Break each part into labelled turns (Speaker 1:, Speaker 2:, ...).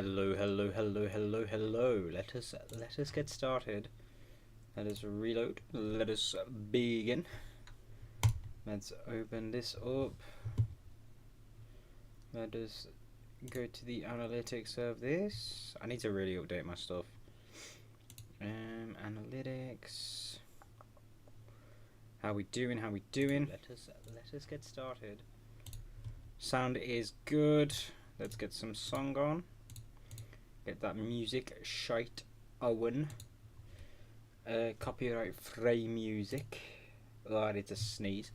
Speaker 1: Hello, hello, hello, hello, hello. Let us get started. Let us reload. Let us begin. Let's open this up. Let us go to the analytics of this. I need to really update my stuff. Analytics. How we doing? How we doing? Let us get started. Sound is good. Let's get some song on. Get that music shite Owen. Copyright free music. Oh, I need to sneeze.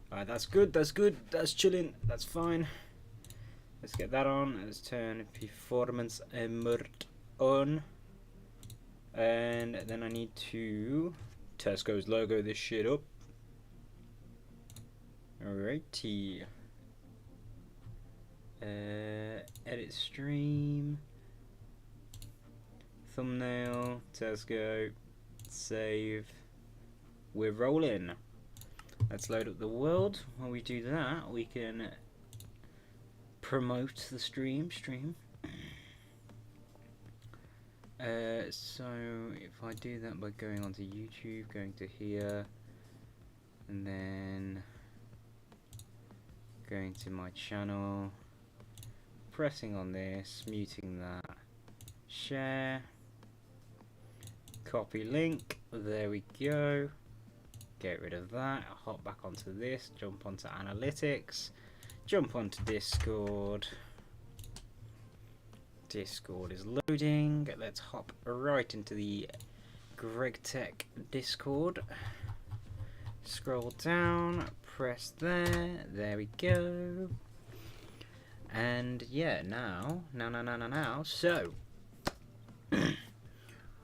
Speaker 1: Alright, that's good, that's good, that's chilling, that's fine. Let's get that on. Let's turn performance mode on. And then I need to Tesco's logo this shit up. Alrighty. Edit stream. Thumbnail. Tesco. Save. We're rolling. Let's load up the world. While we do that, we can promote the stream. So if I do that by going onto YouTube, going to here, and then going to my channel, pressing on this, muting that, share, copy link, there we go, get rid of that, hop back onto this, jump onto analytics, jump onto Discord. Discord is loading. Let's hop right into the GregTech Discord. Scroll down, press there we go. And yeah, now. So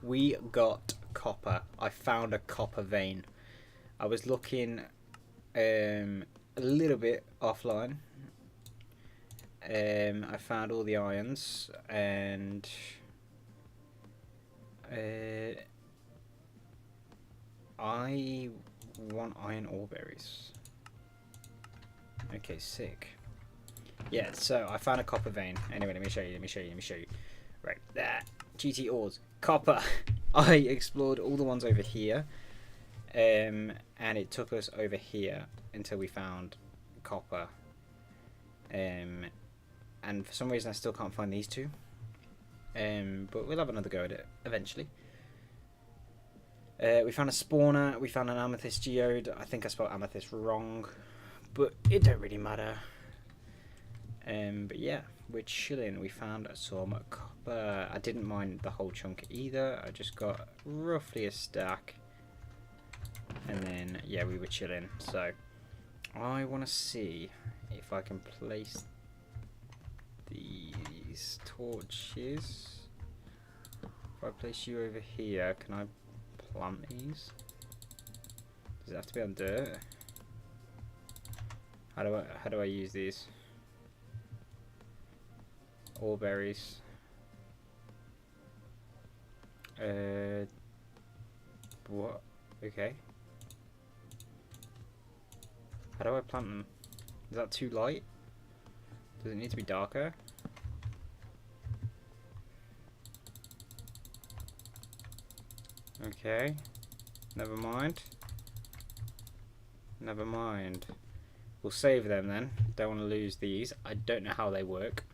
Speaker 1: we got copper. I found a copper vein. I was looking a little bit offline. I found all the irons, and I want iron ore berries. Okay, sick. Yeah, so I found a copper vein. Anyway, let me show you. Right, there. GT ores. Copper. I explored all the ones over here, and it took us over here until we found copper. And for some reason I still can't find these two. But we'll have another go at it eventually. We found a spawner, we found an amethyst geode. I think I spelled amethyst wrong, but it don't really matter. But yeah, we're chilling. We found some copper. I didn't mine the whole chunk either. I just got roughly a stack. And then, yeah, we were chilling. So, I want to see if I can place these torches. If I place you over here, can I plant these? Does it have to be on dirt? How do I use these? Ore berries. What? Okay. How do I plant them? Is that too light? Does it need to be darker? Okay. Never mind. We'll save them then. Don't want to lose these. I don't know how they work.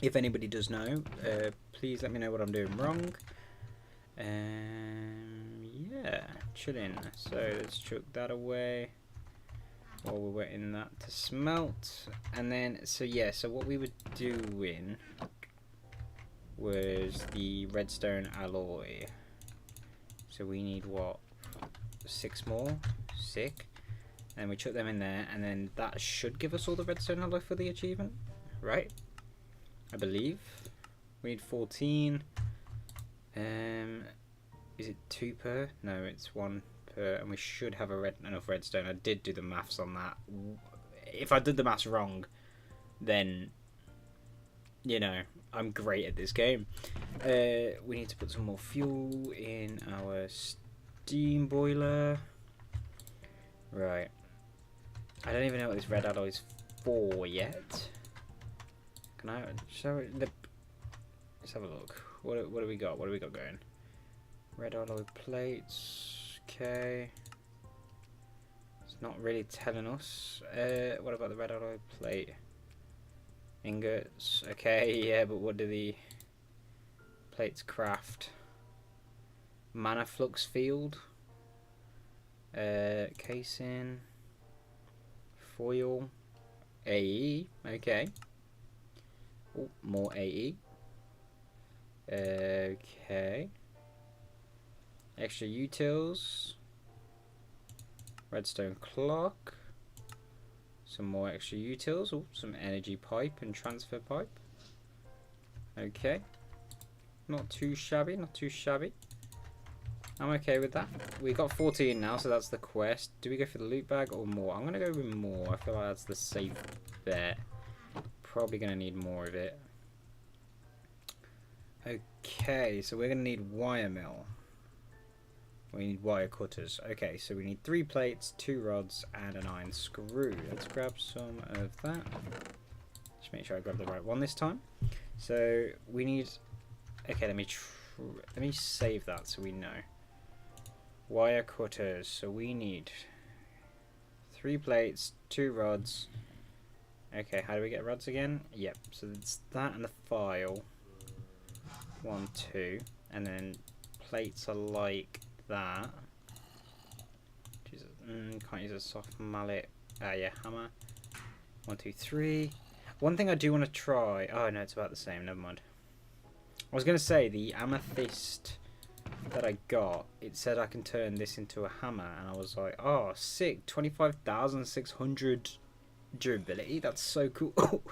Speaker 1: If anybody does know, please let me know what I'm doing wrong. Yeah, chilling. So let's chuck that away while we're waiting that to smelt. And then, so yeah, so what we were doing was the redstone alloy. So we need what, 6 more? Sick. And we chuck them in there, and then that should give us all the redstone alloy for the achievement, right? I believe. We need 14. Is it 2 per? No, it's 1 per, and we should have enough redstone. I did do the maths on that. If I did the maths wrong, then you know, I'm great at this game. We need to put some more fuel in our steam boiler. Right. I don't even know what this red alloy is for yet. Can I show it? Let's have a look. What do we got? What do we got going? Red alloy plates. Okay. It's not really telling us. What about the red alloy plate? Ingots. Okay, yeah, but what do the plates craft? Mana flux field. Casing. Foil. AE. Okay. Oh, more AE. Okay. Extra utils. Redstone clock. Some more extra utils. Oh, some energy pipe and transfer pipe. Okay. Not too shabby, not too shabby. I'm okay with that. We got 14 now, so that's the quest. Do we go for the loot bag or more? I'm going to go with more. I feel like that's the safe bet. Probably going to need more of it. Okay, so we're going to need wire mill. We need wire cutters. Okay, so we need 3 plates, 2 rods, and an iron screw. Let's grab some of that. Just make sure I grab the right one this time. So we need... Okay, let me save that so we know. Wire cutters. So we need 3 plates, 2 rods. Okay, how do we get rods again? Yep, so it's that and the file. 1, 2. And then plates are like that. Jesus, can't use a soft mallet. Yeah, hammer. 1, 2, 3. One thing I do want to try. Oh no, it's about the same. Never mind. I was going to say the amethyst that I got. It said I can turn this into a hammer, and I was like, oh, sick! 25,600 durability. That's so cool.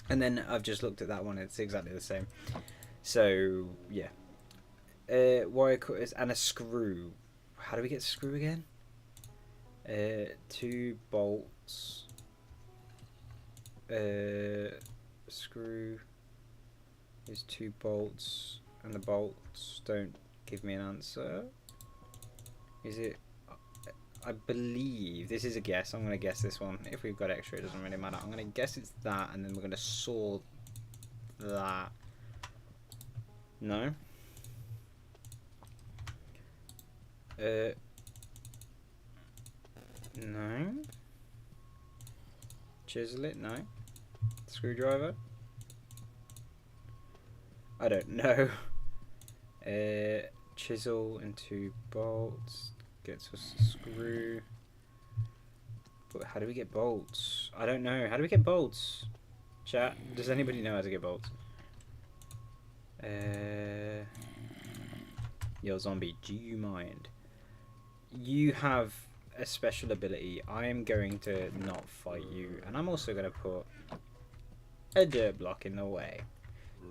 Speaker 1: And then I've just looked at that one. It's exactly the same. So yeah. Wire cutters and a screw. How do we get screw again? 2 bolts. Screw is 2 bolts, and the bolts don't give me an answer. Is it? I believe this is a guess. I'm gonna guess this one. If we've got extra, it doesn't really matter. I'm gonna guess it's that, and then we're gonna saw that. No. No. Chisel it? No. Screwdriver? I don't know. Chisel into bolts. Gets us a screw. But how do we get bolts? I don't know. How do we get bolts? Chat, does anybody know how to get bolts? Yo, zombie, do you mind? You have a special ability. I am going to not fight you, and I'm also going to put a dirt block in the way,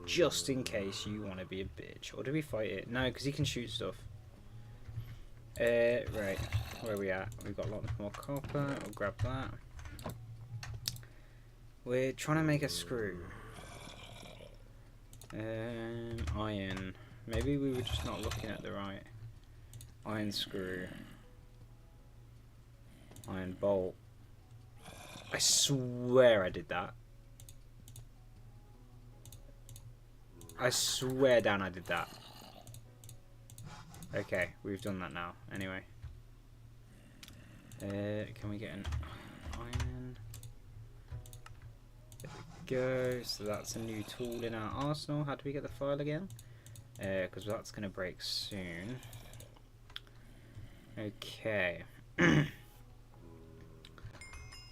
Speaker 1: just in case you want to be a bitch. Or do we fight it? No, because he can shoot stuff. Right, where are we at? We've got a lot more copper. I'll grab that. We're trying to make a screw. Iron. Maybe we were just not looking at the right. Iron screw. Iron bolt. I swear I did that. I swear down I did that. Okay, we've done that now. Anyway. Can we get an iron? There we go. So that's a new tool in our arsenal. How do we get the file again? Because that's going to break soon. Okay.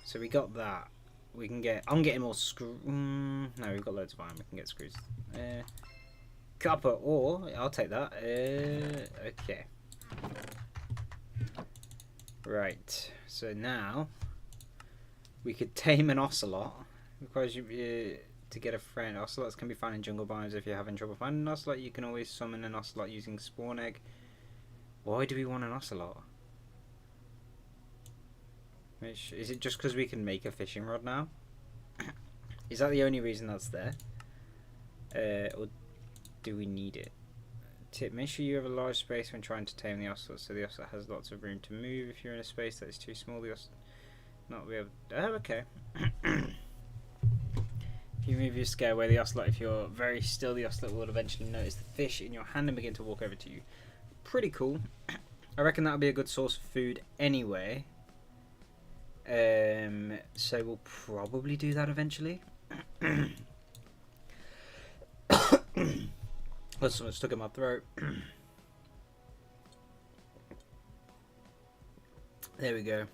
Speaker 1: So we got that. We can get... I'm getting more screw... no, we've got loads of iron. We can get screws. Copper ore. I'll take that. Okay. Right. So now... we could tame an ocelot. Requires you to get a friend. Ocelots can be found in jungle biomes. If you're having trouble finding an ocelot, you can always summon an ocelot using spawn egg. Why do we want an ocelot? Is it just because we can make a fishing rod now? Is that the only reason that's there? Or do we need it? Tip, make sure you have a large space when trying to tame the ocelot, so the ocelot has lots of room to move. If you're in a space that is too small, the ocelot not be able to... Oh, okay. If you move your scare away the ocelot, if you're very still, the ocelot will eventually notice the fish in your hand and begin to walk over to you. Pretty cool. I reckon that would be a good source of food anyway. So we'll probably do that eventually. That's something stuck in my throat. There we go.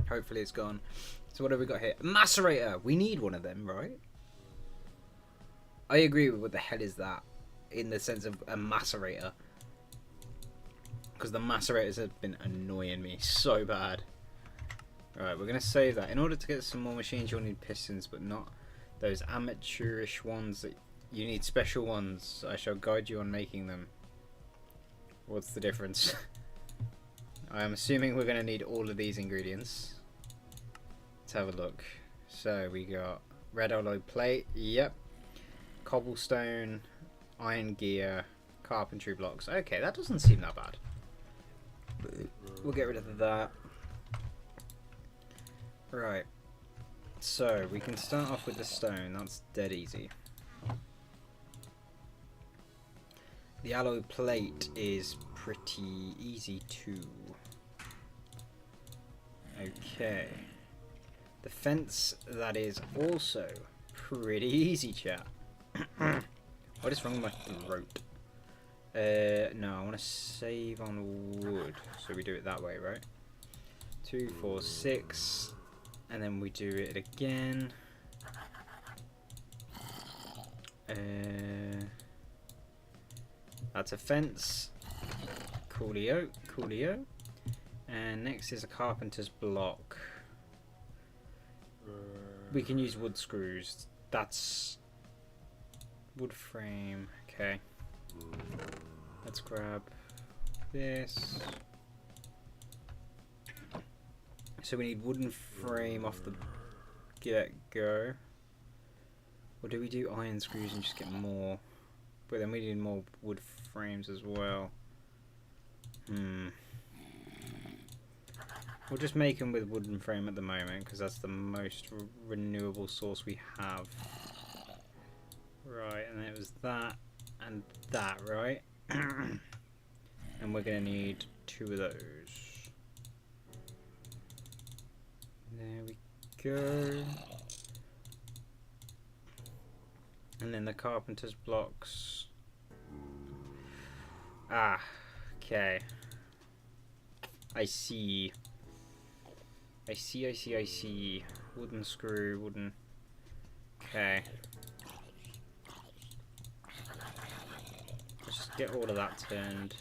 Speaker 1: Hopefully it's gone. So what have we got here? Macerator! We need one of them, right? I agree with what the hell is that, in the sense of a macerator. Because the macerators have been annoying me so bad. Right, we're going to save that. In order to get some more machines, you'll need pistons, but not those amateurish ones. That you need special ones. I shall guide you on making them. What's the difference? I am assuming we're going to need all of these ingredients. Let's have a look. So we got red alloy plate. Yep. Cobblestone, iron gear, carpentry blocks. Okay, that doesn't seem that bad. We'll get rid of that. Right. So we can start off with the stone. That's dead easy. The alloy plate is pretty easy too. Okay. The fence, that is also pretty easy, chat. What is wrong with my throat? No, I want to save on wood. So we do it that way, right? 2, 4, 6. And then we do it again. That's a fence. Coolio, coolio. And next is a carpenter's block. We can use wood screws. That's wood frame. Okay. Let's grab this. So we need wooden frame off the get-go. Or do we do iron screws and just get more? But then we need more wood frames as well. We'll just make them with wooden frame at the moment because that's the most renewable source we have. Right, and it was that and that, right? And we're going to need 2 of those. There we go. And then the carpenter's blocks. Ah, okay. I see. I see. Wooden screw, wooden... Okay. Let's just get all of that turned.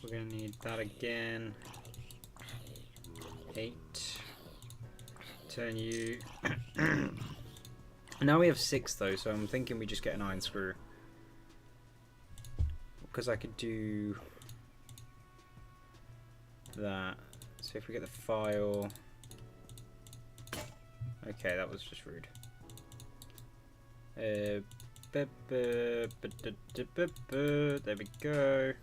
Speaker 1: We're going to need that again. 8. Turn you. Now we have 6 though, so I'm thinking we just get an iron screw. Because I could do that. So if we get the file... Okay, that was just rude. There we go.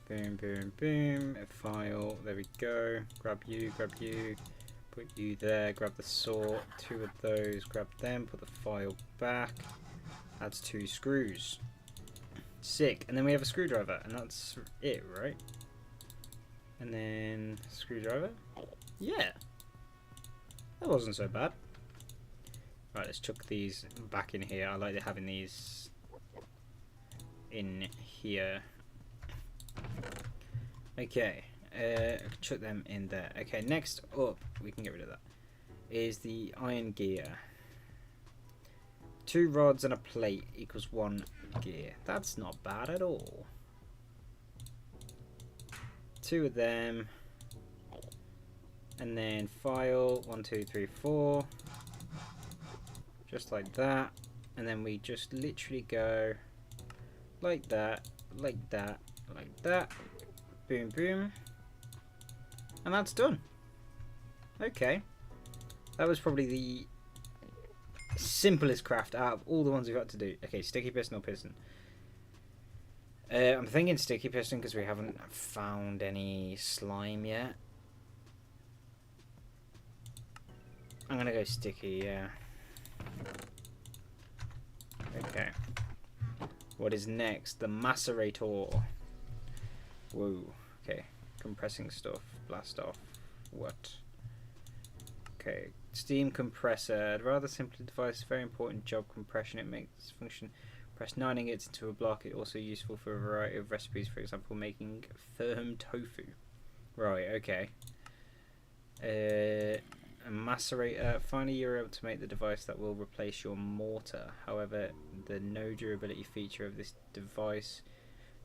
Speaker 1: Boom, boom, boom. A file. There we go. Grab you, put you there. Grab the saw. 2 of those. Grab them. Put the file back. That's 2 screws. Sick. And then we have a screwdriver, and that's it, right? And then screwdriver. Yeah. That wasn't so bad. Right, let's chuck these back in here. I like having these in here. Okay, chuck them in there. Okay, next up, we can get rid of that, is the iron gear. 2 rods and a plate equals 1 gear. That's not bad at all. 2 of them. And then file 1, 2, 3, 4. Just like that. And then we just literally go like that, like that, like that. Boom, boom. And that's done. Okay. That was probably the simplest craft out of all the ones we've got to do. Okay, sticky piston or piston. I'm thinking sticky piston because we haven't found any slime yet. I'm gonna go sticky, yeah. Okay. What is next? The macerator. Whoa. Okay. Compressing stuff. Blast off. What? Okay. Steam compressor. I'd rather simply device. Very important job. Compression. It makes function. Press 9 ingots into a block. It's also useful for a variety of recipes. For example, making firm tofu. Right. Okay. A macerator. Finally, you're able to make the device that will replace your mortar. However, the no durability feature of this device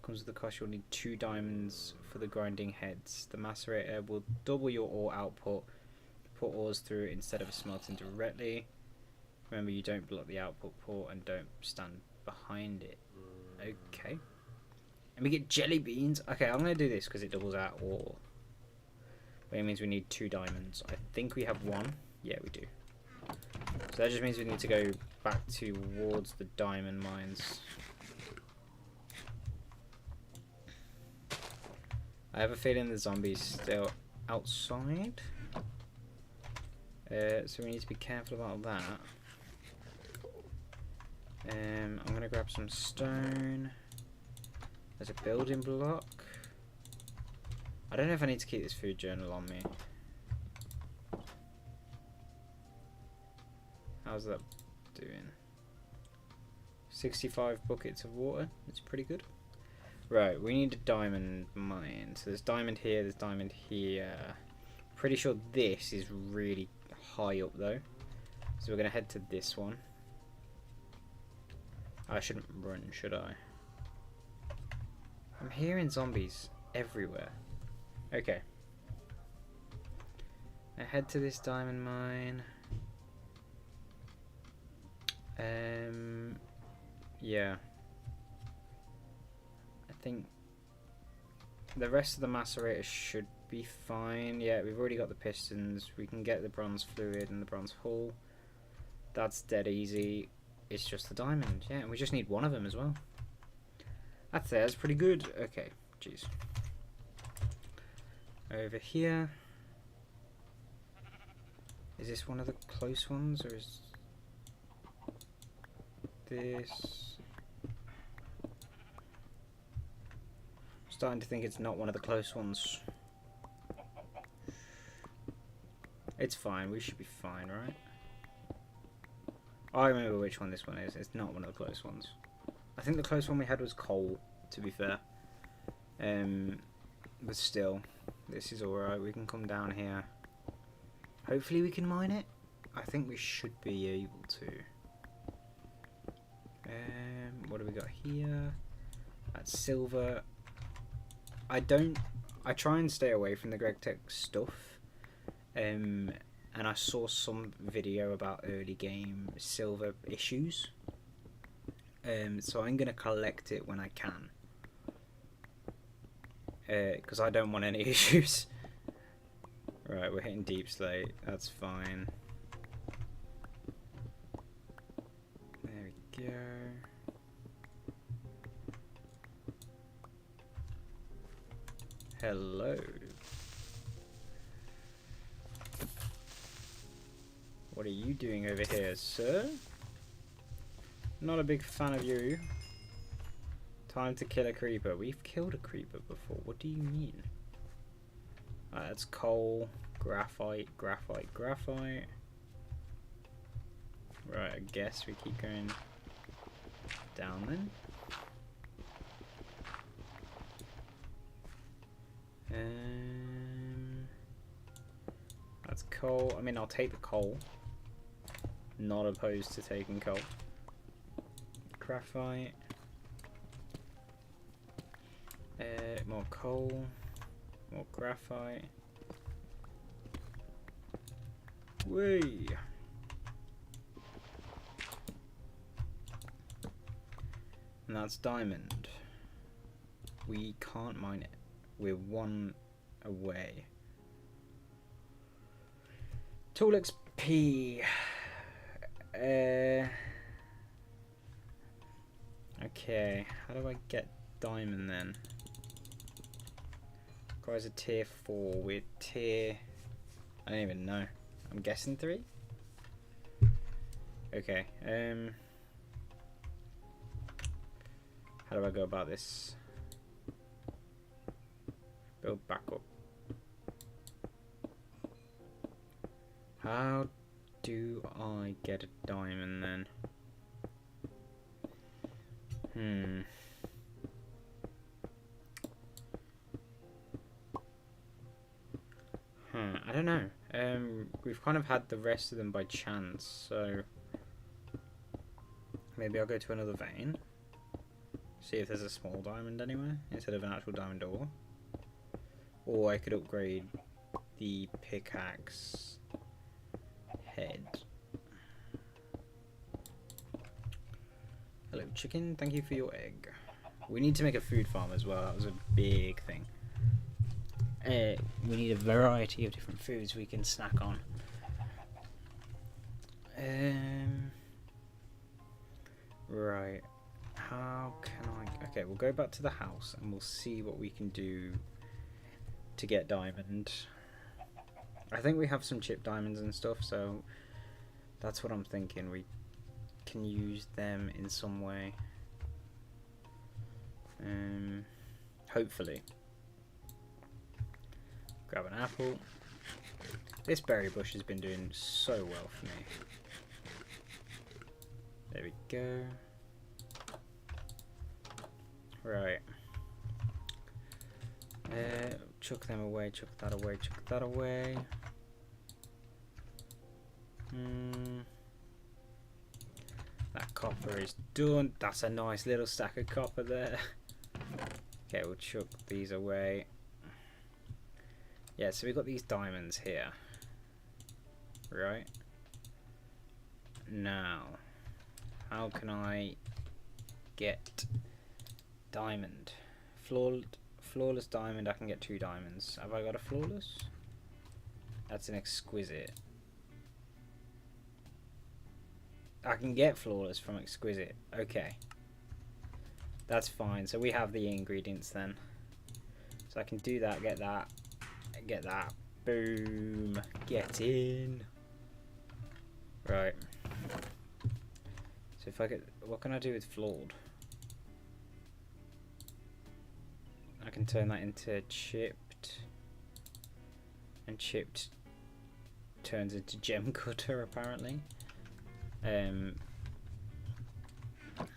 Speaker 1: comes with the cost. You'll need 2 diamonds for the grinding heads. The macerator will double your ore output. Put ores through it instead of smelting directly. Remember, you don't block the output port and don't stand behind it. Okay. And we get jelly beans. Okay, I'm going to do this because it doubles our ore. But it means we need 2 diamonds. I think we have 1. Yeah, we do. So that just means we need to go back towards the diamond mines. I have a feeling the zombies still outside. So we need to be careful about that. I'm going to grab some stone. There's a building block. I don't know if I need to keep this food journal on me. How's that doing? 65 buckets of water. It's pretty good. Right, we need a diamond mine. So there's diamond here, there's diamond here. Pretty sure this is really high up though. So we're going to head to this one. I shouldn't run, should I? I'm hearing zombies everywhere. Okay. I head to this diamond mine. Yeah. I think the rest of the macerator should be fine. Yeah, we've already got the pistons. We can get the bronze fluid and the bronze hull. That's dead easy. It's just the diamond. Yeah, and we just need 1 of them as well. That's pretty good. Okay, jeez. Over here. Is this one of the close ones, or is this? I'm starting to think it's not one of the close ones. It's fine. We should be fine, right? I remember which one this one is. It's not one of the close ones. I think the close one we had was coal, to be fair. But still, this is alright. We can come down here. Hopefully we can mine it. I think we should be able to. What do we got here? That's silver. I try and stay away from the GregTech stuff. And I saw some video about early game silver issues. So I'm going to collect it when I can. Because I don't want any issues. Right, we're hitting deep slate. That's fine. There we go. Hello. What are you doing over here, sir? Not a big fan of you. Time to kill a creeper. We've killed a creeper before. What do you mean? That's coal, graphite, graphite, graphite. Right, I guess we keep going down then. That's coal. I mean, I'll take the coal. Not opposed to taking coal. Graphite. More coal. More graphite. Whee! And that's diamond. We can't mine it. We're 1 away. Tool XP. Okay, how do I get diamond then? Requires a tier 4 with tier... I don't even know. I'm guessing 3? Okay, how do I go about this? Build back up. How do I get a diamond then? I don't know. We've kind of had the rest of them by chance, so maybe I'll go to another vein. See if there's a small diamond anywhere instead of an actual diamond ore. Or I could upgrade the pickaxe head. Hello chicken, thank you for your egg. We need to make a food farm as well, that was a big thing. We need a variety of different foods we can snack on. Right, how can I... Okay, we'll go back to the house and we'll see what we can do to get diamond. I think we have some chip diamonds and stuff, so that's what I'm thinking. We can use them in some way. Hopefully. Grab an apple. This berry bush has been doing so well for me. There we go. Right. Chuck them away, chuck that away, chuck that away. That copper is done. That's a nice little stack of copper there. Okay, we'll chuck these away. Yeah, so we've got these diamonds here. Right. Now, how can I get diamond? Flawless diamond, I can get 2 diamonds. Have I got a flawless? That's an exquisite. I can get flawless from exquisite. Okay. That's fine. So we have the ingredients then. So I can do that, get that, get that. Boom. Get in. Right. So if I get... What can I do with flawed? I can turn that into chipped. And chipped turns into gem cutter apparently.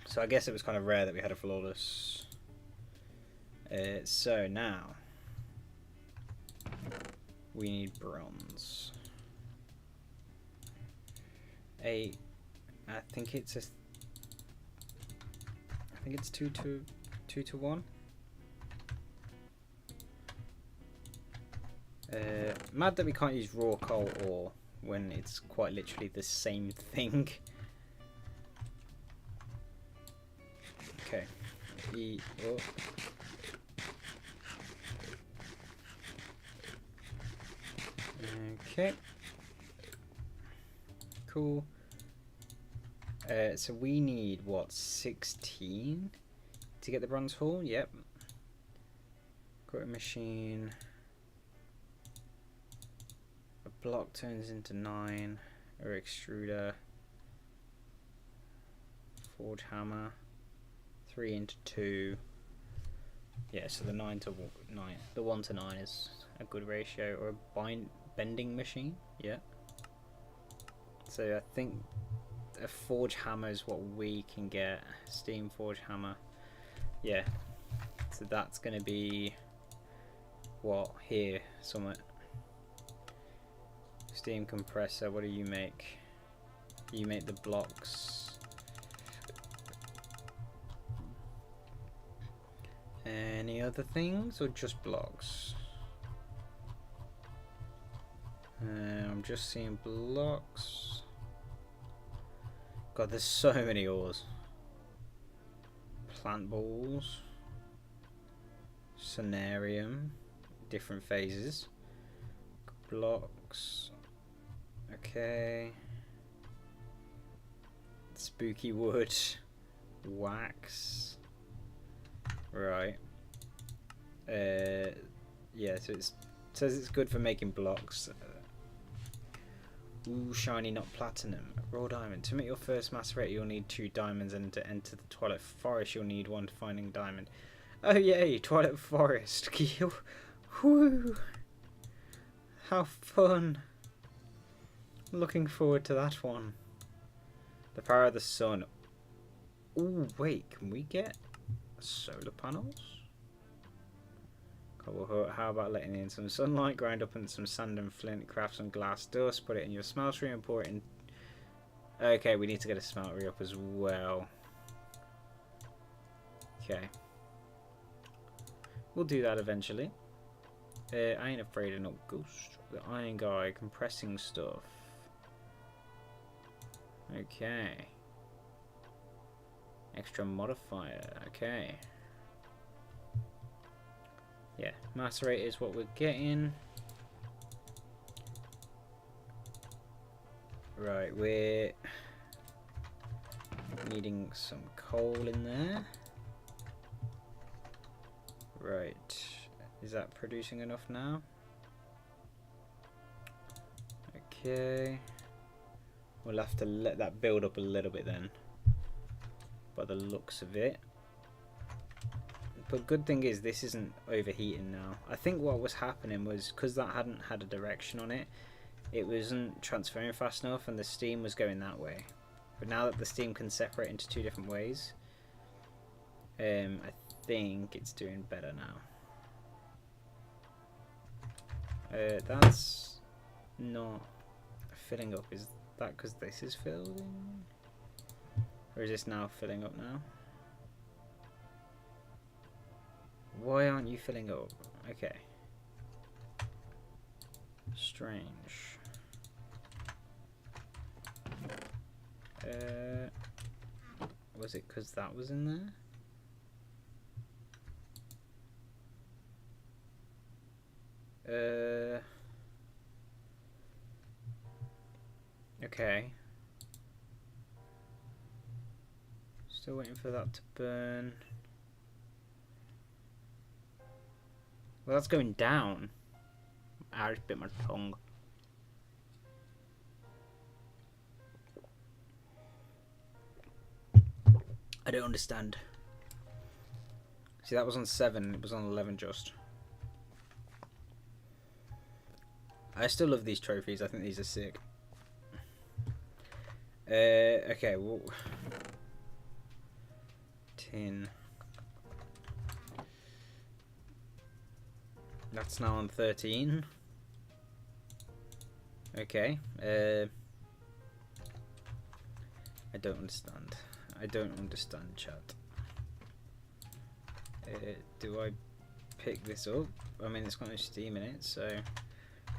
Speaker 1: So I guess it was kind of rare that we had a flawless. So now we need bronze. I think it's 2 to 1. Mad that we can't use raw coal ore when it's quite literally the same thing. Okay. Okay. Cool. So we need what, 16 to get the bronze hull? Yep. Got a machine. A block turns into 9. Or extruder. Forge hammer. 3 into 2. Yeah, so the 9 to 9. The 1 to 9 is a good ratio. Or a bending machine. Yeah. So I think a forge hammer is what we can get. Steam forge hammer. Yeah. So that's going to be what here somewhat. Steam compressor. What do you make? You make the blocks. Any other things or just blocks? I'm just seeing blocks. God, there's so many ores. Plant balls. Scenarium. Different phases. Blocks. Okay. Spooky wood. Wax. Right. Yeah, so it says it's good for making blocks. Ooh, shiny, not platinum. Raw diamond. To make your first macerator, you'll need 2 diamonds, and to enter the Twilight Forest, you'll need 1 finding diamond. Oh yay, Twilight Forest. Woo! How fun. Looking forward to that one. The power of the sun. Ooh, wait, can we get solar panels? How about letting in some sunlight, grind up in some sand and flint, craft some glass dust, put it in your smeltery and pour it in. Okay, we need to get a smeltery up as well. Okay. We'll do that eventually. I ain't afraid of no ghost. The iron guy, compressing stuff. Okay. Extra modifier, okay. Yeah, macerate is what we're getting. Right, we're needing some coal in there. Right, is that producing enough now? Okay. We'll have to let that build up a little bit then, by the looks of it. But good thing is this isn't overheating now. I think what was happening was because that hadn't had a direction on it, it wasn't transferring fast enough and the steam was going that way. But now that the steam can separate into 2 different ways, I think it's doing better now. That's not filling up. Is that because this is filling? Or is this now filling up now? Why aren't you filling up? Okay. Strange. Was it because that was in there? Okay. Still waiting for that to burn. Well, that's going down. I just bit my tongue. I don't understand. See, that was on 7, it was on 11 just. I still love these trophies, I think these are sick. Okay, well... Tin. That's now on 13. Okay. I don't understand. I don't understand, chat. Do I pick this up? I mean, it's got no steam in it, so I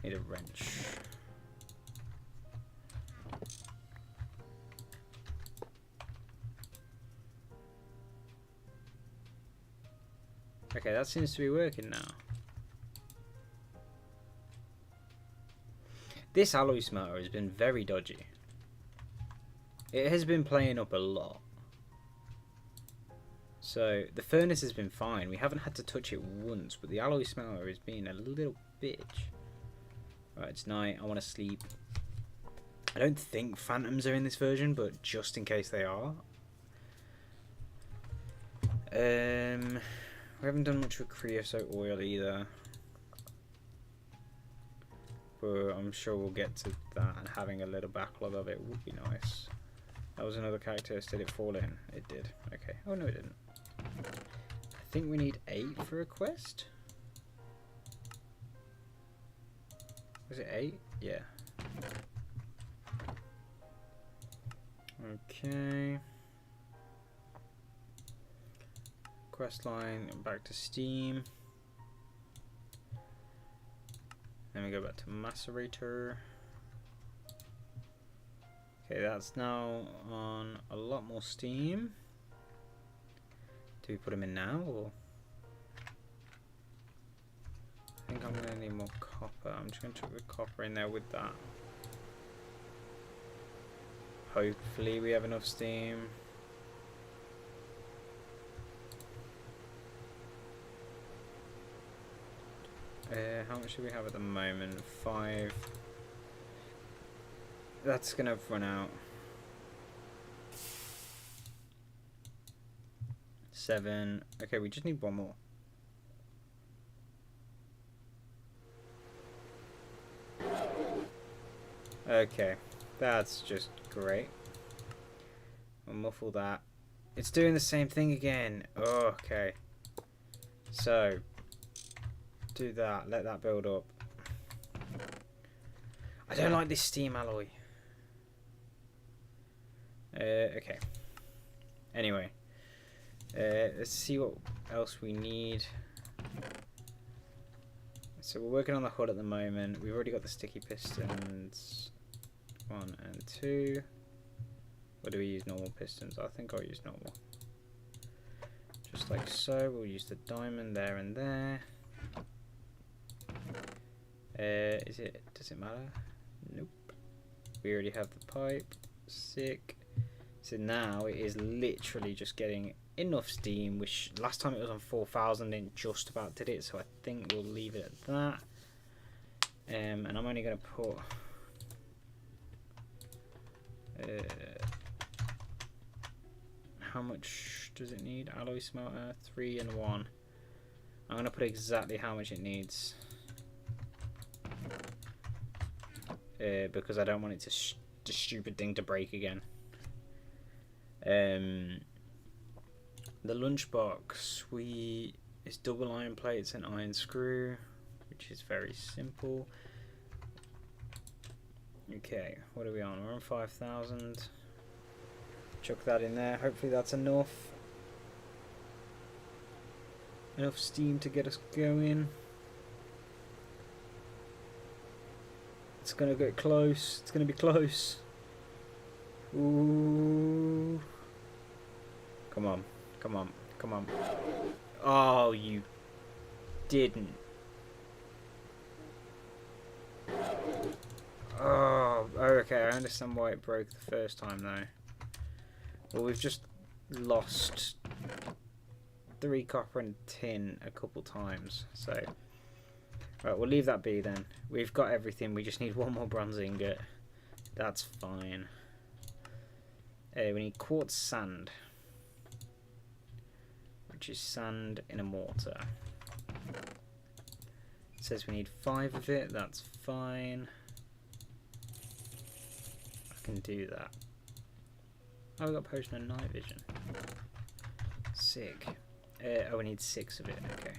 Speaker 1: need a wrench. Okay, that seems to be working now. This alloy smelter has been very dodgy. It has been playing up a lot. So the furnace has been fine. We haven't had to touch it once, but the alloy smelter has been a little bitch. Right, it's night. I want to sleep. I don't think phantoms are in this version, but just in case they are. We haven't done much with creosote oil either. But I'm sure we'll get to that, and having a little backlog of it would be nice. That was another character. Did it fall in? It did. Okay. Oh no, it didn't. I think we need 8 for a quest. Was it 8? Yeah. Okay. Quest line, back to Steam. Then we go back to Macerator. Okay, that's now on a lot more steam. Do we put them in now, or? I think I'm going to need more copper. I'm just going to chuck the copper in there with that. hopefully we have enough steam. How much do we have at the moment? 5. That's gonna run out. 7. Okay, we just need one more. Okay, that's just great. We'll muffle that. It's doing the same thing again. Oh, okay. So, do that. Let that build up. I don't like this steam alloy. Okay. Anyway. Let's see what else we need. So we're working on the HUD at the moment. We've already got the sticky pistons. 1 and 2. Or do we use normal pistons? I think I'll use normal. Just like so. We'll use the diamond there and there. Does it matter? Nope. We already have the pipe. Sick. So now it is literally just getting enough steam, which last time it was on 4,000 and just about did it, so I think we'll leave it at that. And I'm only going to put how much does it need? Alloy smelter 3 and 1. I'm going to put exactly how much it needs because I don't want it to the stupid thing to break again. The lunchbox, it's double iron plates and iron screw, which is very simple. Okay, what are we on? We're on 5,000. Chuck that in there. Hopefully that's enough. Enough steam to get us going. It's gonna get close. It's gonna be close. Ooh. Come on. Come on. Come on. Oh, you didn't. Oh, okay. I understand why it broke the first time, though. Well, we've just lost 3 copper and tin a couple times, so... Right, we'll leave that be then. We've got everything. We just need 1 more bronze ingot. That's fine. We need quartz sand, which is sand in a mortar. It says we need 5 of it. That's fine. I can do that. Oh, we got potion of night vision. Sick. Oh, we need 6 of it. Okay.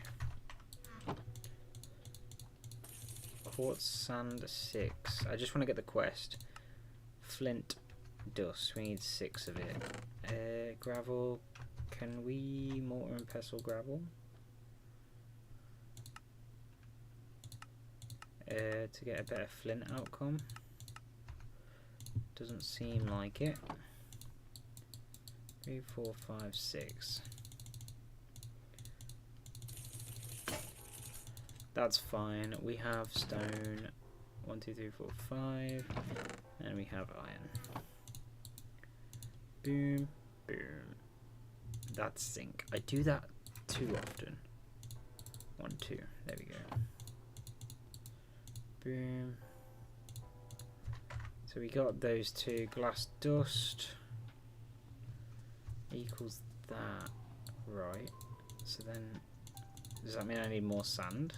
Speaker 1: Quartz sand 6. I just want to get the quest. Flint dust. We need 6 of it. Gravel. Can we mortar and pestle gravel? To get a better flint outcome. Doesn't seem like it. 3, 4, 5, 6. That's fine. We have stone. 1, 2, 3, 4, 5. And we have iron. Boom. Boom. That's zinc. I do that too often. 1, 2. There we go. Boom. So we got those 2. Glass dust equals that. Right. So then, does that mean I need more sand?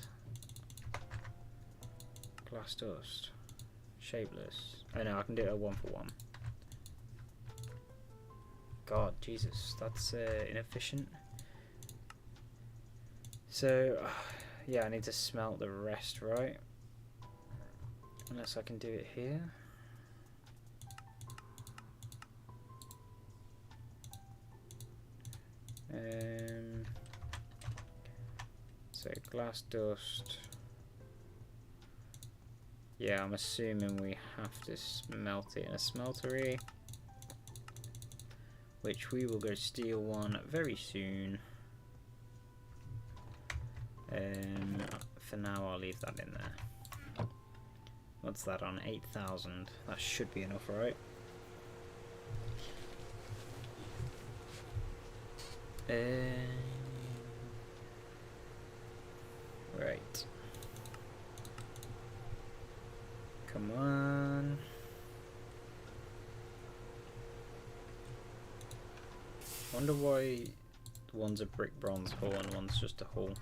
Speaker 1: Glass dust. Shapeless. Oh no, I can do it a 1 for 1. God, Jesus, that's inefficient. So, yeah, I need to smelt the rest, right? Unless I can do it here. So, glass dust. Yeah, I'm assuming we have to smelt it in a smeltery, which we will go steal one very soon. For now, I'll leave that in there. What's that on? 8,000. That should be enough, right? Right. Come on. Wonder why one's a brick bronze hull and one's just a hull.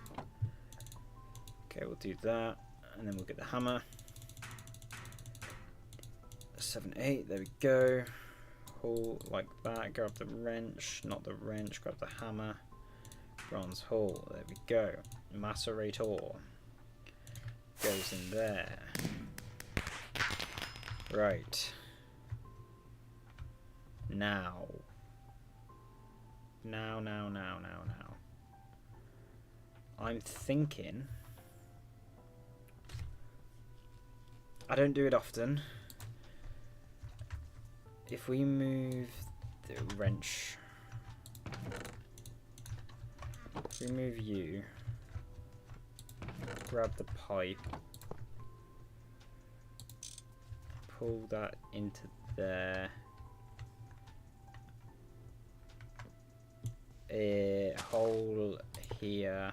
Speaker 1: Okay, we'll do that, and then we'll get the hammer. 7, 8, there we go. Hull like that, grab the wrench, not the wrench, grab the hammer. Bronze hull, there we go. Macerator goes in there. Right. Now. I'm thinking, I don't do it often. If we move the wrench, remove you, grab the pipe, pull that into there, a hole here,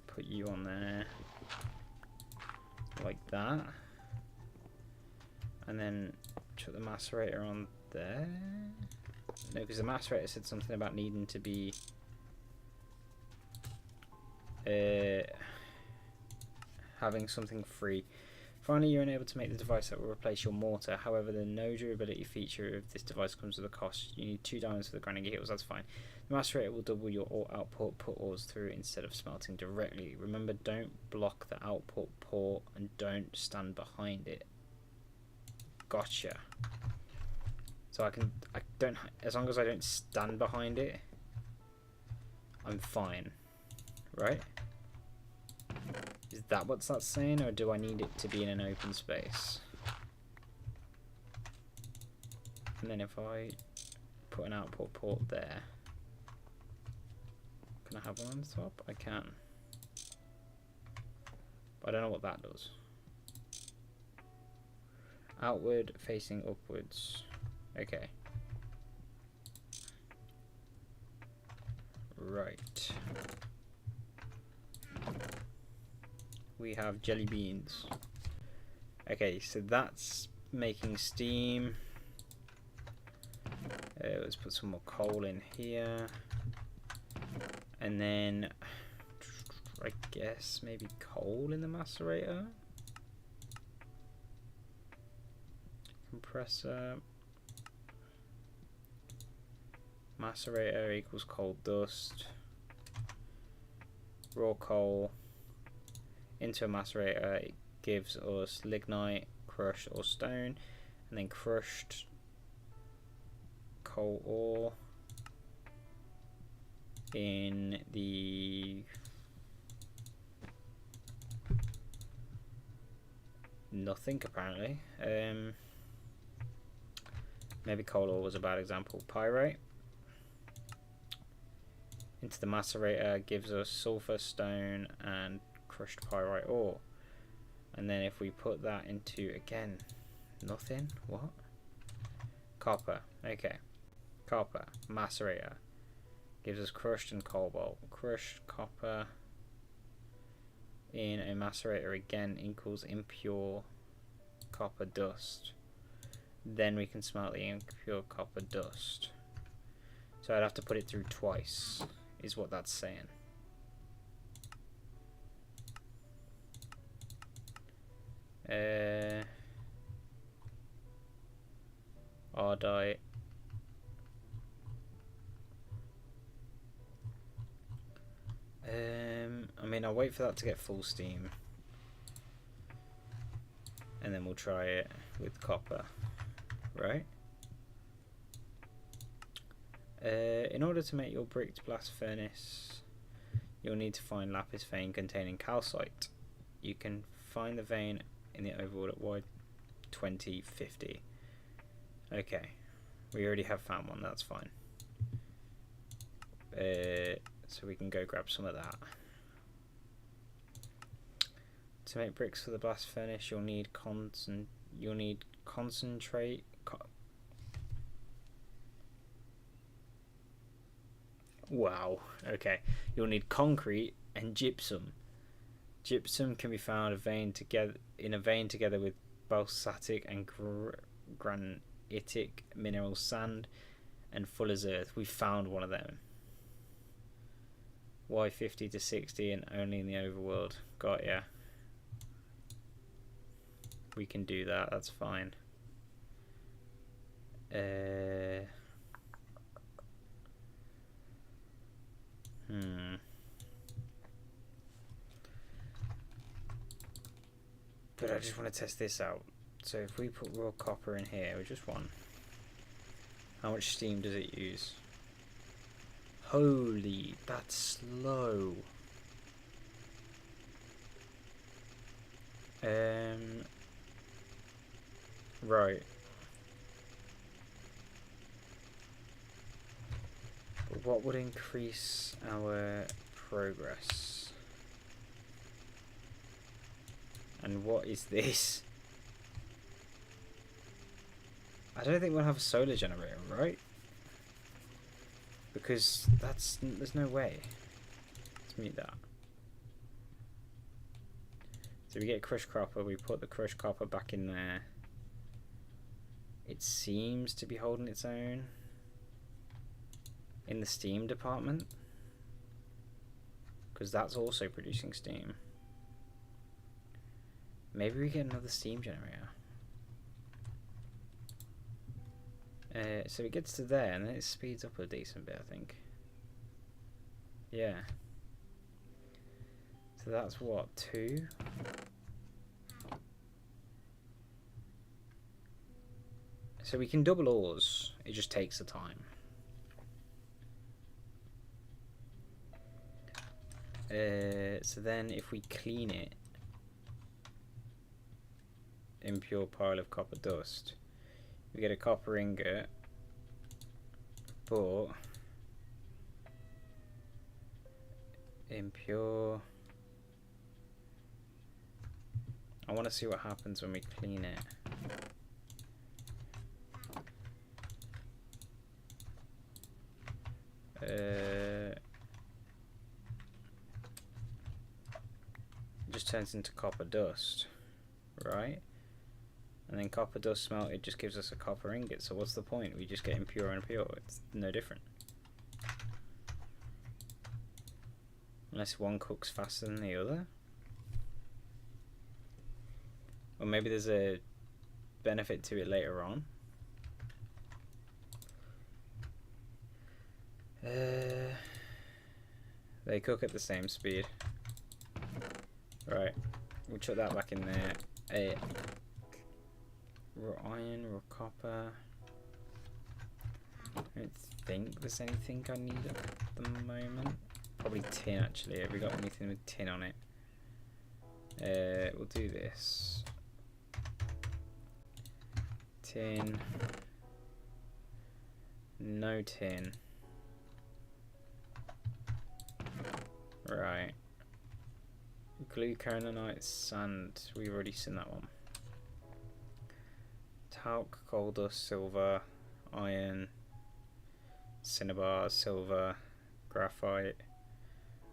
Speaker 1: put you on there like that, and then put the macerator on there. No, because the macerator said something about needing to be having something free. Finally, you're unable to make the device that will replace your mortar. However, the no durability feature of this device comes with a cost. You need 2 diamonds for the grinding heels, that's fine. The macerator will double your ore output, put ores through instead of smelting directly. Remember, don't block the output port and don't stand behind it. Gotcha. So I don't, as long as I don't stand behind it, I'm fine, right? Is that what that's saying, or do I need it to be in an open space? And then if I put an output port there, can I have one on the top? I can. But I don't know what that does. Outward facing upwards. Okay. Right. We have jelly beans. Okay, so that's making steam. Let's put some more coal in here. And then, I guess, maybe coal in the macerator? Compressor. Macerator equals coal dust. Raw coal into a macerator, it gives us lignite, crushed or stone, and then crushed coal ore in the nothing apparently. Maybe coal ore was a bad example. Pyrite into the macerator gives us sulfur, stone, and crushed pyrite ore. And then if we put that into, again, nothing. What? Copper. Okay. Copper macerator gives us crushed and cobalt. Crushed copper in a macerator again equals impure copper dust. Then we can smelt the impure copper dust. So I'd have to put it through twice, is what that's saying. Ardite. I mean, I'll wait for that to get full steam, and then we'll try it with copper, right? In order to make your bricked blast furnace, you'll need to find lapis vein containing calcite. You can find the vein in the overworld at wide 2050. Okay, we already have found one, that's fine. So we can go grab some of that. To make bricks for the blast furnace, you'll need concentrate. Wow. Okay. You'll need concrete and gypsum. Gypsum can be found in a vein together with basaltic and granitic mineral sand and Fuller's earth. We found one of them. Why 50 to 60 and only in the overworld? Got ya. We can do that. That's fine. But I just want to test this out. So if we put raw copper in here, or just one, how much steam does it use? Holy, that's slow. Right. But what would increase our progress? And what is this? I don't think we'll have a solar generator, right? Because there's no way. Let's mute that. So we get crushed copper, we put the crushed copper back in there. It seems to be holding its own in the steam department, because that's also producing steam. Maybe we get another steam generator. So it gets to there and then it speeds up a decent bit, I think. Yeah. So that's what, 2? So we can double ores, it just takes the time. So then if we clean it, impure pile of copper dust, we get a copper ingot, but impure. I want to see what happens when we clean it. It just turns into copper dust, right? And then copper dust smelted just gives us a copper ingot, so what's the point? We just get impure and pure. It's no different. Unless one cooks faster than the other. Or maybe there's a benefit to it later on. They cook at the same speed. Right, we'll chuck that back in there. Raw iron, raw copper. I don't think there's anything I need at the moment. Probably tin, actually. Have we got anything with tin on it? We'll do this. Tin. No tin. Right. Gluconite sand. We've already seen that one. Talc, coal dust, silver, iron, cinnabar, silver, graphite,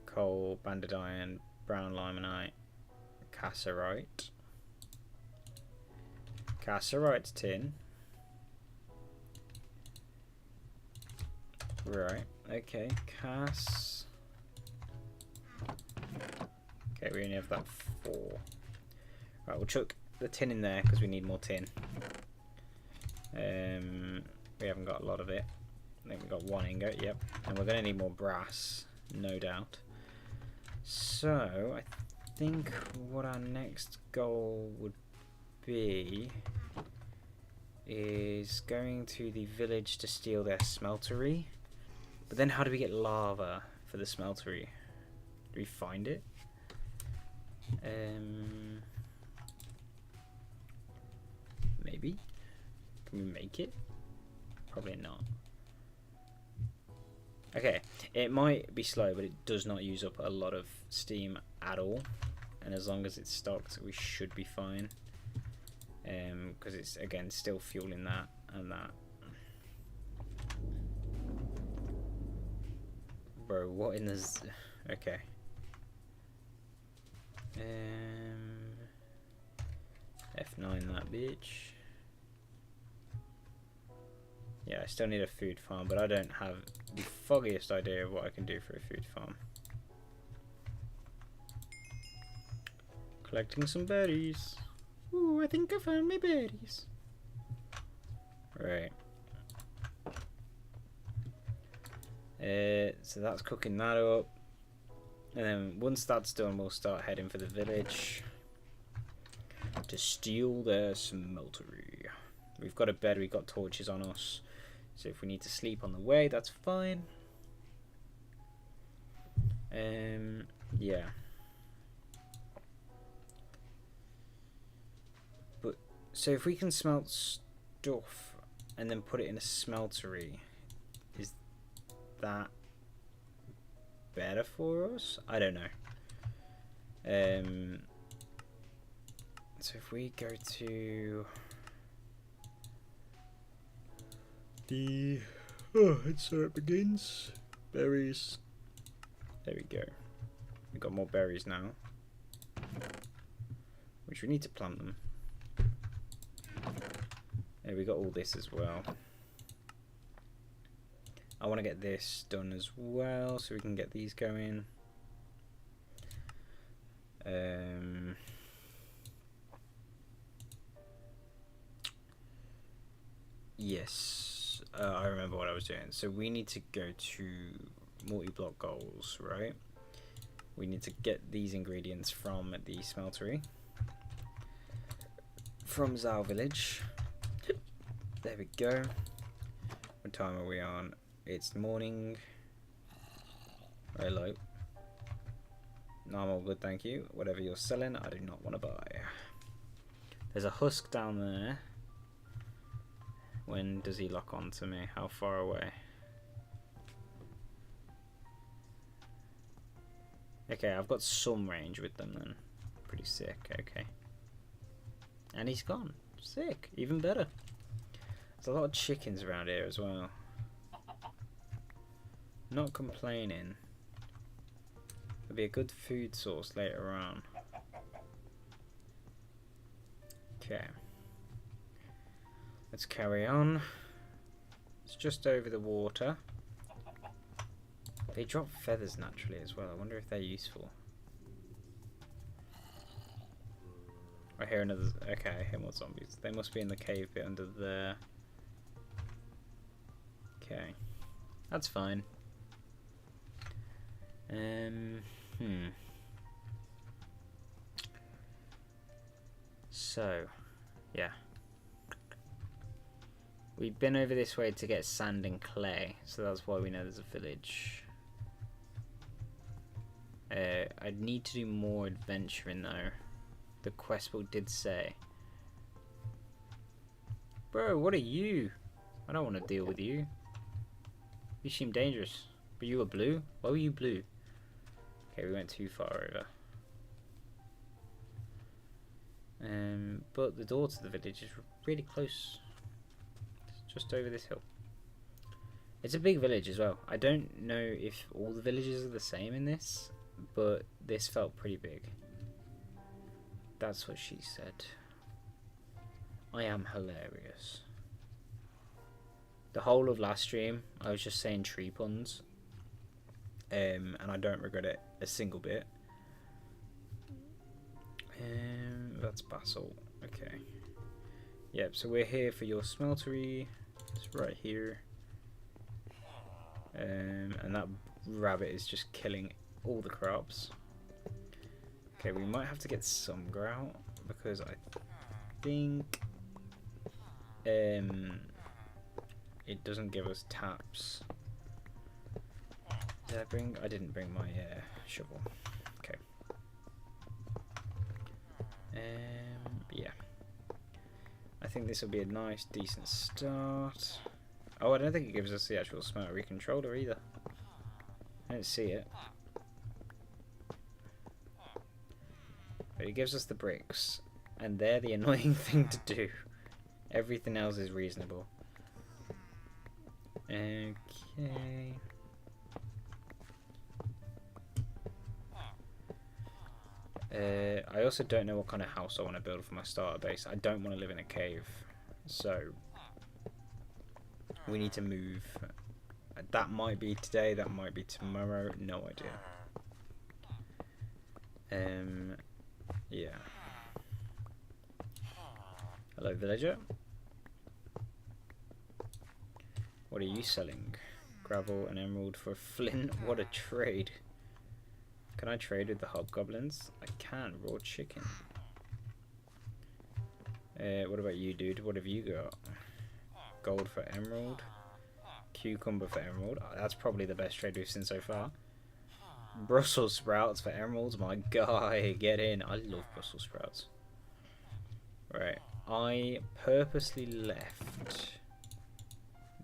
Speaker 1: coal, banded iron, brown limonite, cassiterite. Cassiterite's tin. Right, okay, Okay, we only have that 4. Right, we'll chuck the tin in there because we need more tin. We haven't got a lot of it. I think we've got 1 ingot, yep. And we're going to need more brass, no doubt. So, I think what our next goal would be is going to the village to steal their smeltery. But then how do we get lava for the smeltery? Do we find it? Maybe. Can we make it? Probably not. Okay, it might be slow, but it does not use up a lot of steam at all. And as long as it's stocked, we should be fine. Because it's, again, still fueling that and that. Bro, what in the... Okay. F9 that bitch. Yeah, I still need a food farm, but I don't have the foggiest idea of what I can do for a food farm. Collecting some berries. Ooh, I think I found my berries. Right. So that's cooking that up. And then once that's done, we'll start heading for the village to steal their smeltery. We've got a bed, we've got torches on us. So if we need to sleep on the way, that's fine. Yeah. But so if we can smelt stuff and then put it in a smeltery, is that better for us? I don't know. So if we go to the it's where it begins. Berries. There we go. We've got more berries now, which we need to plant them. There we got all this as well. I want to get this done as well so we can get these going. Yes, I remember what I was doing. So we need to go to multi-block goals, right? We need to get these ingredients from the smeltery. From Zao Village. There we go. What time are we on? It's morning. Hello. No, I'm all good, thank you. Whatever you're selling, I do not want to buy. There's a husk down there. When does he lock on to me? How far away? Okay, I've got some range with them then. Pretty sick, okay. And he's gone. Sick, even better. There's a lot of chickens around here as well. Not complaining. It'll be a good food source later on. Okay. Let's carry on. It's just over the water. They drop feathers naturally as well. I wonder if they're useful. I hear another... Okay, I hear more zombies. They must be in the cave bit under there. Okay. That's fine. So, yeah. We've been over this way to get sand and clay, so that's why we know there's a village. I'd need to do more adventuring though. The quest book did say. Bro, what are you? I don't want to deal with you. You seem dangerous. But you were blue? Why were you blue? Okay, we went too far over. But the door to the village is really close. It's just over this hill. It's a big village as well. I don't know if all the villages are the same in this, but this felt pretty big. That's what she said. I am hilarious. The whole of last stream, I was just saying tree puns. And I don't regret it a single bit. That's basalt. Okay. Yep, so we're here for your smeltery. It's right here. And that rabbit is just killing all the crops. Okay, we might have to get some grout because I think it doesn't give us taps. Did I bring? I didn't bring my shovel. Okay. Yeah. I think this will be a nice, decent start. Oh, I don't think it gives us the actual smeltery controller either. I don't see it. But it gives us the bricks, and they're the annoying thing to do. Everything else is reasonable. Okay. I also don't know what kind of house I want to build for my starter base. I don't want to live in a cave, so we need to move. That might be today, that might be tomorrow, no idea. Yeah. Hello, villager. What are you selling? Gravel and emerald for a flint? What a trade. Can I trade with the hobgoblins? I can. Raw chicken. What about you, dude? What have you got? Gold for emerald. Cucumber for emerald. Oh, that's probably the best trade we've seen so far. Brussels sprouts for emeralds. My guy, get in. I love Brussels sprouts. Right. I purposely left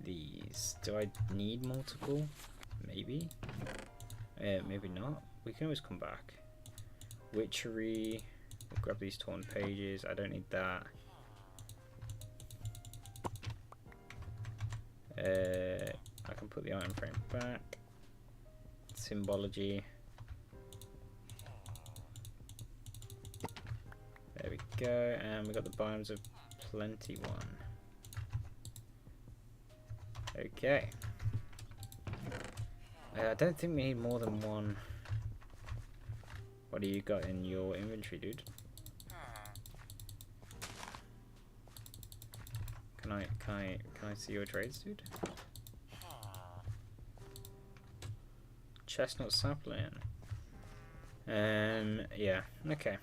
Speaker 1: these. Do I need multiple? Maybe. Maybe not. We can always come back. Witchery. We'll grab these torn pages. I don't need that. I can put the iron frame back. Symbology. There we go. And we got the Biomes of Plenty one. Okay. I don't think we need more than one. What do you got in your inventory, dude? Can I see your trades, dude? Chestnut sapling. Yeah, okay.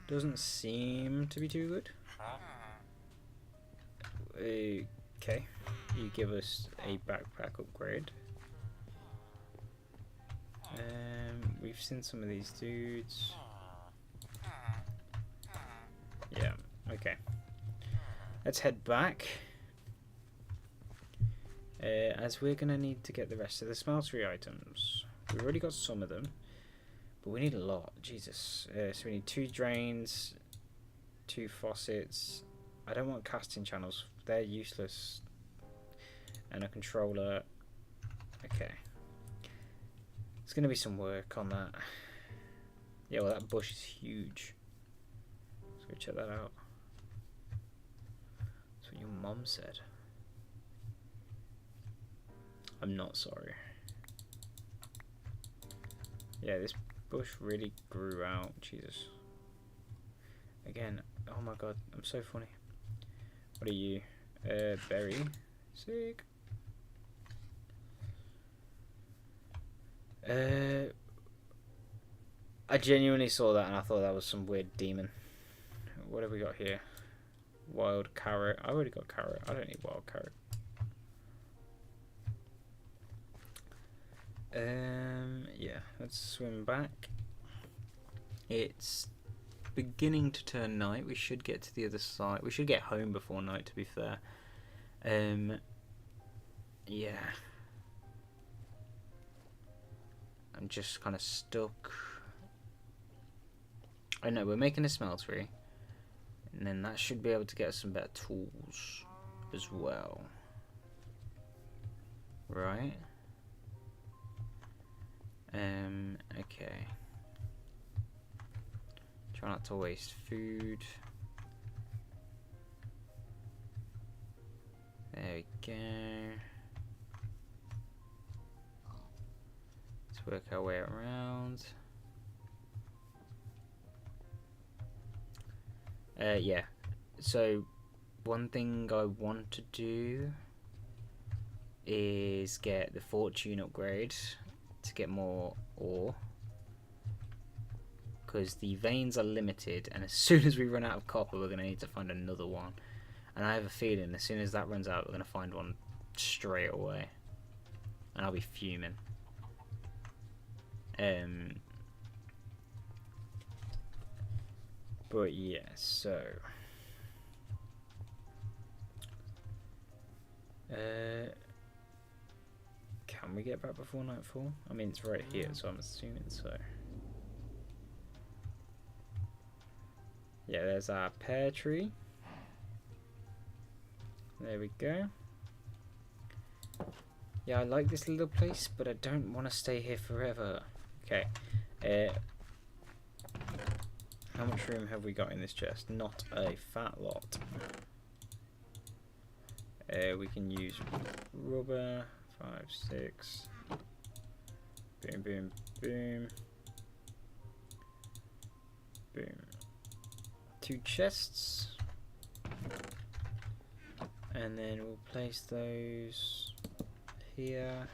Speaker 1: Doesn't seem to be too good. Okay, you give us a backpack upgrade. We've seen some of these dudes. Yeah, okay. Let's head back. As we're gonna need to get the rest of the smeltery items. We've already got some of them, but we need a lot. Jesus. So we need 2 drains, 2 faucets. I don't want casting channels. They're useless. And a controller. Okay. It's going to be some work on that. Yeah, well, that bush is huge. Let's go check that out. That's what your mum said. I'm not sorry. Yeah, this bush really grew out. Jesus. Again, oh my god, I'm so funny. What are you? Berry. Sick. I genuinely saw that and I thought that was some weird demon. What have we got here? Wild carrot. I already got carrot. I don't need wild carrot. Yeah, let's swim back. It's beginning to turn night. We should get to the other side. We should get home before night, to be fair. Yeah. I'm just kind of stuck. I know, we're making a smeltery. And then that should be able to get us some better tools as well. Right? Okay. Try not to waste food. There we go. Let's work our way around. Yeah. So, one thing I want to do is get the fortune upgrade to get more ore, because the veins are limited, and as soon as we run out of copper we're going to need to find another one, and I have a feeling as soon as that runs out we're going to find one straight away and I'll be fuming. But yeah, so can we get back before nightfall? I mean, it's right here, so I'm assuming so. Yeah, there's our pear tree. There we go. Yeah, I like this little place, but I don't want to stay here forever. Okay. How much room have we got in this chest? Not a fat lot. We can use rubber. 5, 6. Boom, boom, boom. Boom. 2 chests. And then we'll place those here.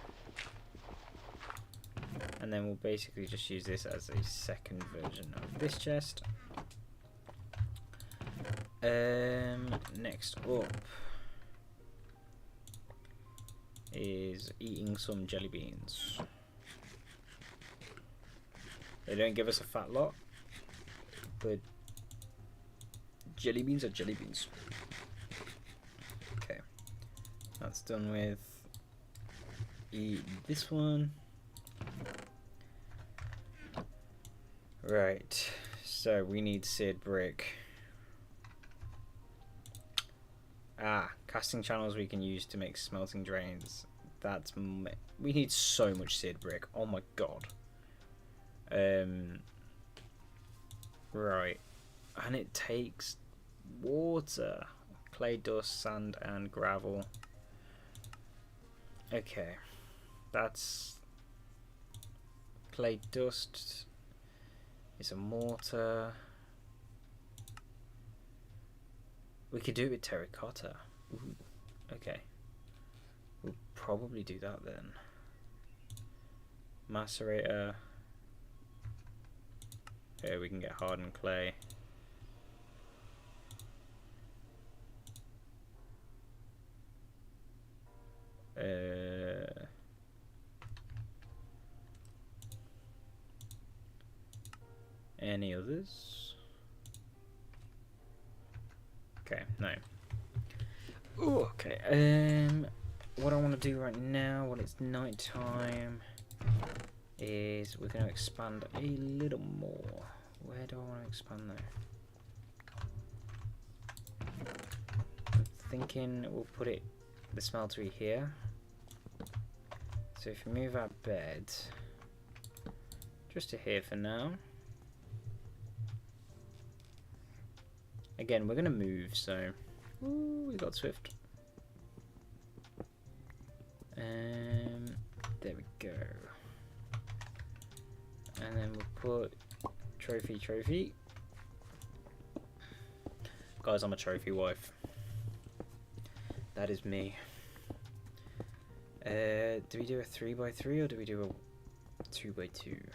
Speaker 1: And then we'll basically just use this as a second version of this chest. Next up is eating some jelly beans. They don't give us a fat lot, but jelly beans are jelly beans. Okay, that's done with. Eat this one. Right, so we need seared brick. Casting channels we can use to make smelting drains. We need so much seared brick. Oh my god. Right, and it takes water, clay, dust, sand, and gravel. Okay, that's clay dust. It's a mortar. We could do it with terracotta. Ooh, okay. We'll probably do that then. Macerator. Okay, we can get hardened clay. Any others? Okay, no. Ooh, okay. What I want to do right now, when it's night time, is we're going to expand a little more. Where do I want to expand though? I'm thinking we'll put the smeltery here. So if we move our bed just to here for now. Again, we're going to move, so ooh, we got Swift. There we go. And then we'll put trophy. Guys, I'm a trophy wife. That is me. Do we do a 3x3 or do we do a 2x2?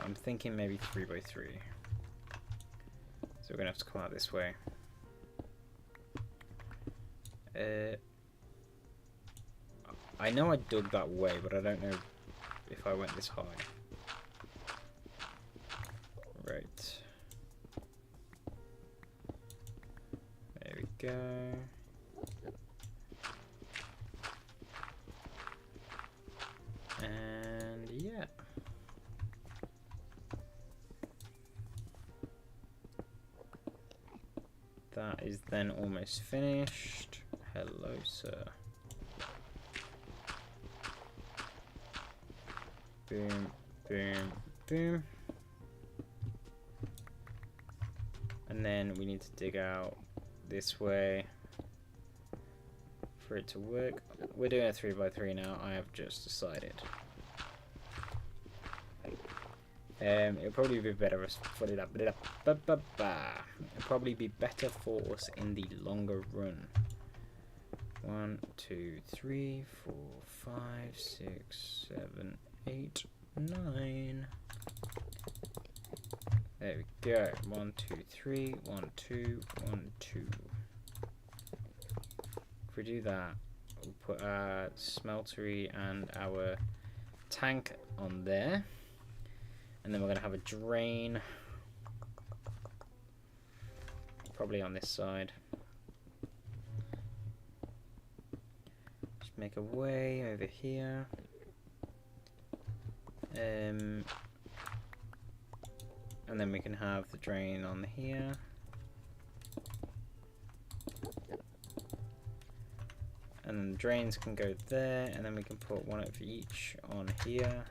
Speaker 1: I'm thinking maybe 3x3. So we're gonna have to come out this way. I know I dug that way, but I don't know if I went this high. Right. There we go. And yeah. That is then almost finished. Hello, sir. Boom, boom, boom. And then we need to dig out this way for it to work. We're doing a 3x3 now, I have just decided. It'll probably be better for us in the longer run. 1, 2, 3, 4, 5, 6, 7, 8, 9. There we go. 1, 2, 3, 1, 2, 1, 2. If we do that, we'll put our smeltery and our tank on there. And then we're going to have a drain. Probably on this side. Just make a way over here. And then we can have the drain on here. And then the drains can go there, and then we can put one of each on here.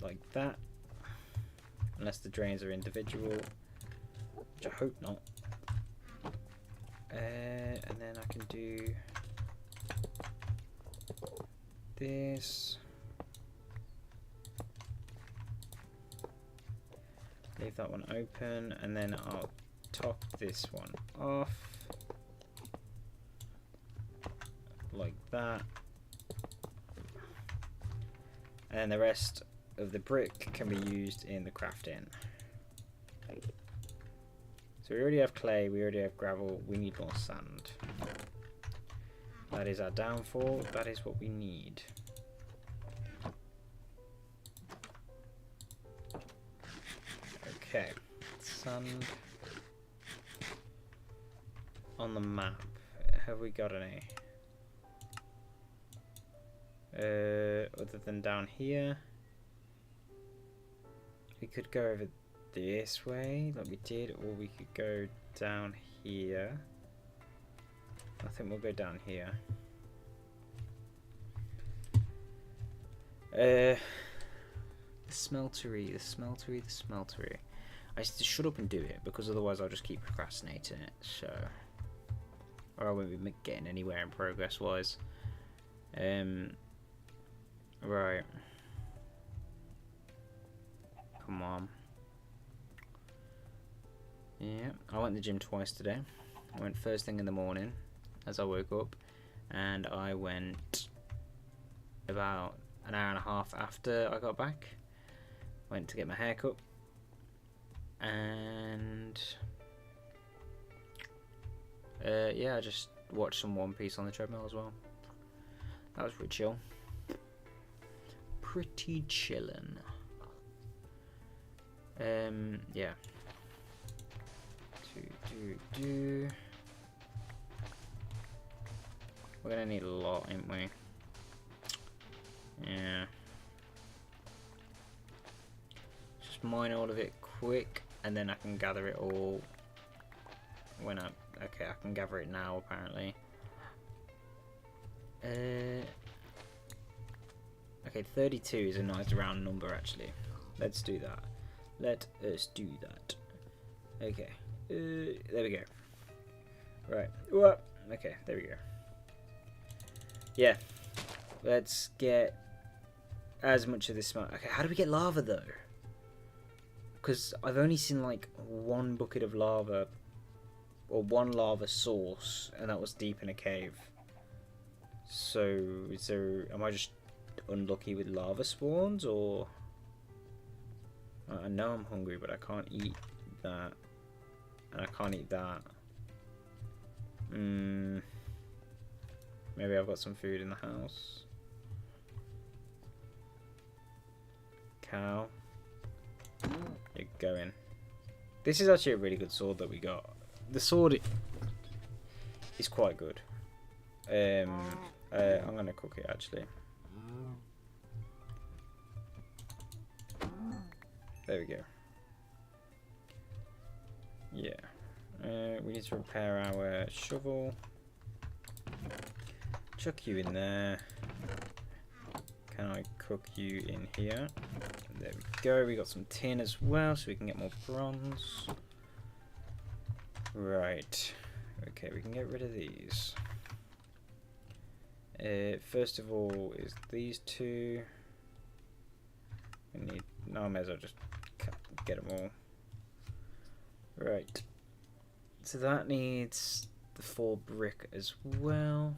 Speaker 1: like that. Unless the drains are individual, which I hope not. And then I can do this. Leave that one open, and then I'll top this one off like that. And the rest of the brick can be used in the crafting. So we already have clay, we already have gravel, we need more sand. That is our downfall, that is what we need. Okay, sand on the map. Have we got any? Other than down here. We could go over this way, like we did, or we could go down here. I think we'll go down here. The smeltery. I used to shut up and do it, because otherwise I'll just keep procrastinating it, so... Or I won't be getting anywhere in progress-wise. Right. Come on. Yeah, I went to the gym twice today. I went first thing in the morning as I woke up, and I went about an hour and a half after I got back. Went to get my hair cut, and yeah, I just watched some One Piece on the treadmill as well. That was pretty chill. Pretty chillin'. Yeah. We're gonna need a lot, ain't we? Yeah. Just mine all of it quick, and then I can gather it all when I... Okay, I can gather it now, apparently. Okay, 32 is a nice round number, actually. Let's do that. Let us do that. Okay. There we go. Right. Whoa. Okay, there we go. Yeah. Let's get as much of this smart. Okay, how do we get lava, though? Because I've only seen, like, one bucket of lava, or one lava source, and that was deep in a cave. So, is there... Am I just unlucky with lava spawns, or... I know I'm hungry, but I can't eat that. And I can't eat that. Maybe I've got some food in the house. Cow. You're going. This is actually a really good sword that we got. The sword is quite good. I'm gonna cook it actually. There we go. Yeah. We need to repair our shovel. Chuck you in there. Can I cook you in here? There we go. We got some tin as well, so we can get more bronze. Right. Okay, we can get rid of these. First of all, is these two. We need. No, I may as well just get them all. Right. So that needs the 4 brick as well.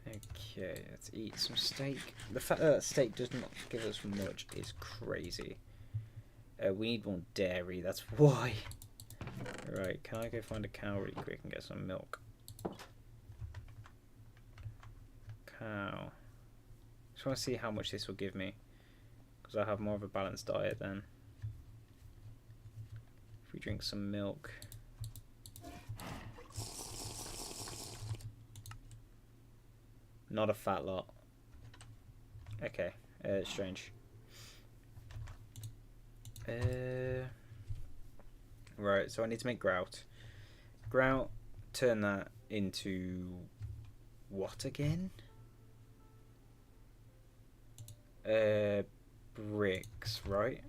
Speaker 1: Okay, let's eat some steak. The fact that steak does not give us much is crazy. We need more dairy, that's why. Right, can I go find a cow really quick and get some milk? Cow. Just want to see how much this will give me, because I'll have more of a balanced diet then. If we drink some milk. Not a fat lot. Okay, strange. Right, so I need to make grout. Grout, turn that into what again? bricks, right?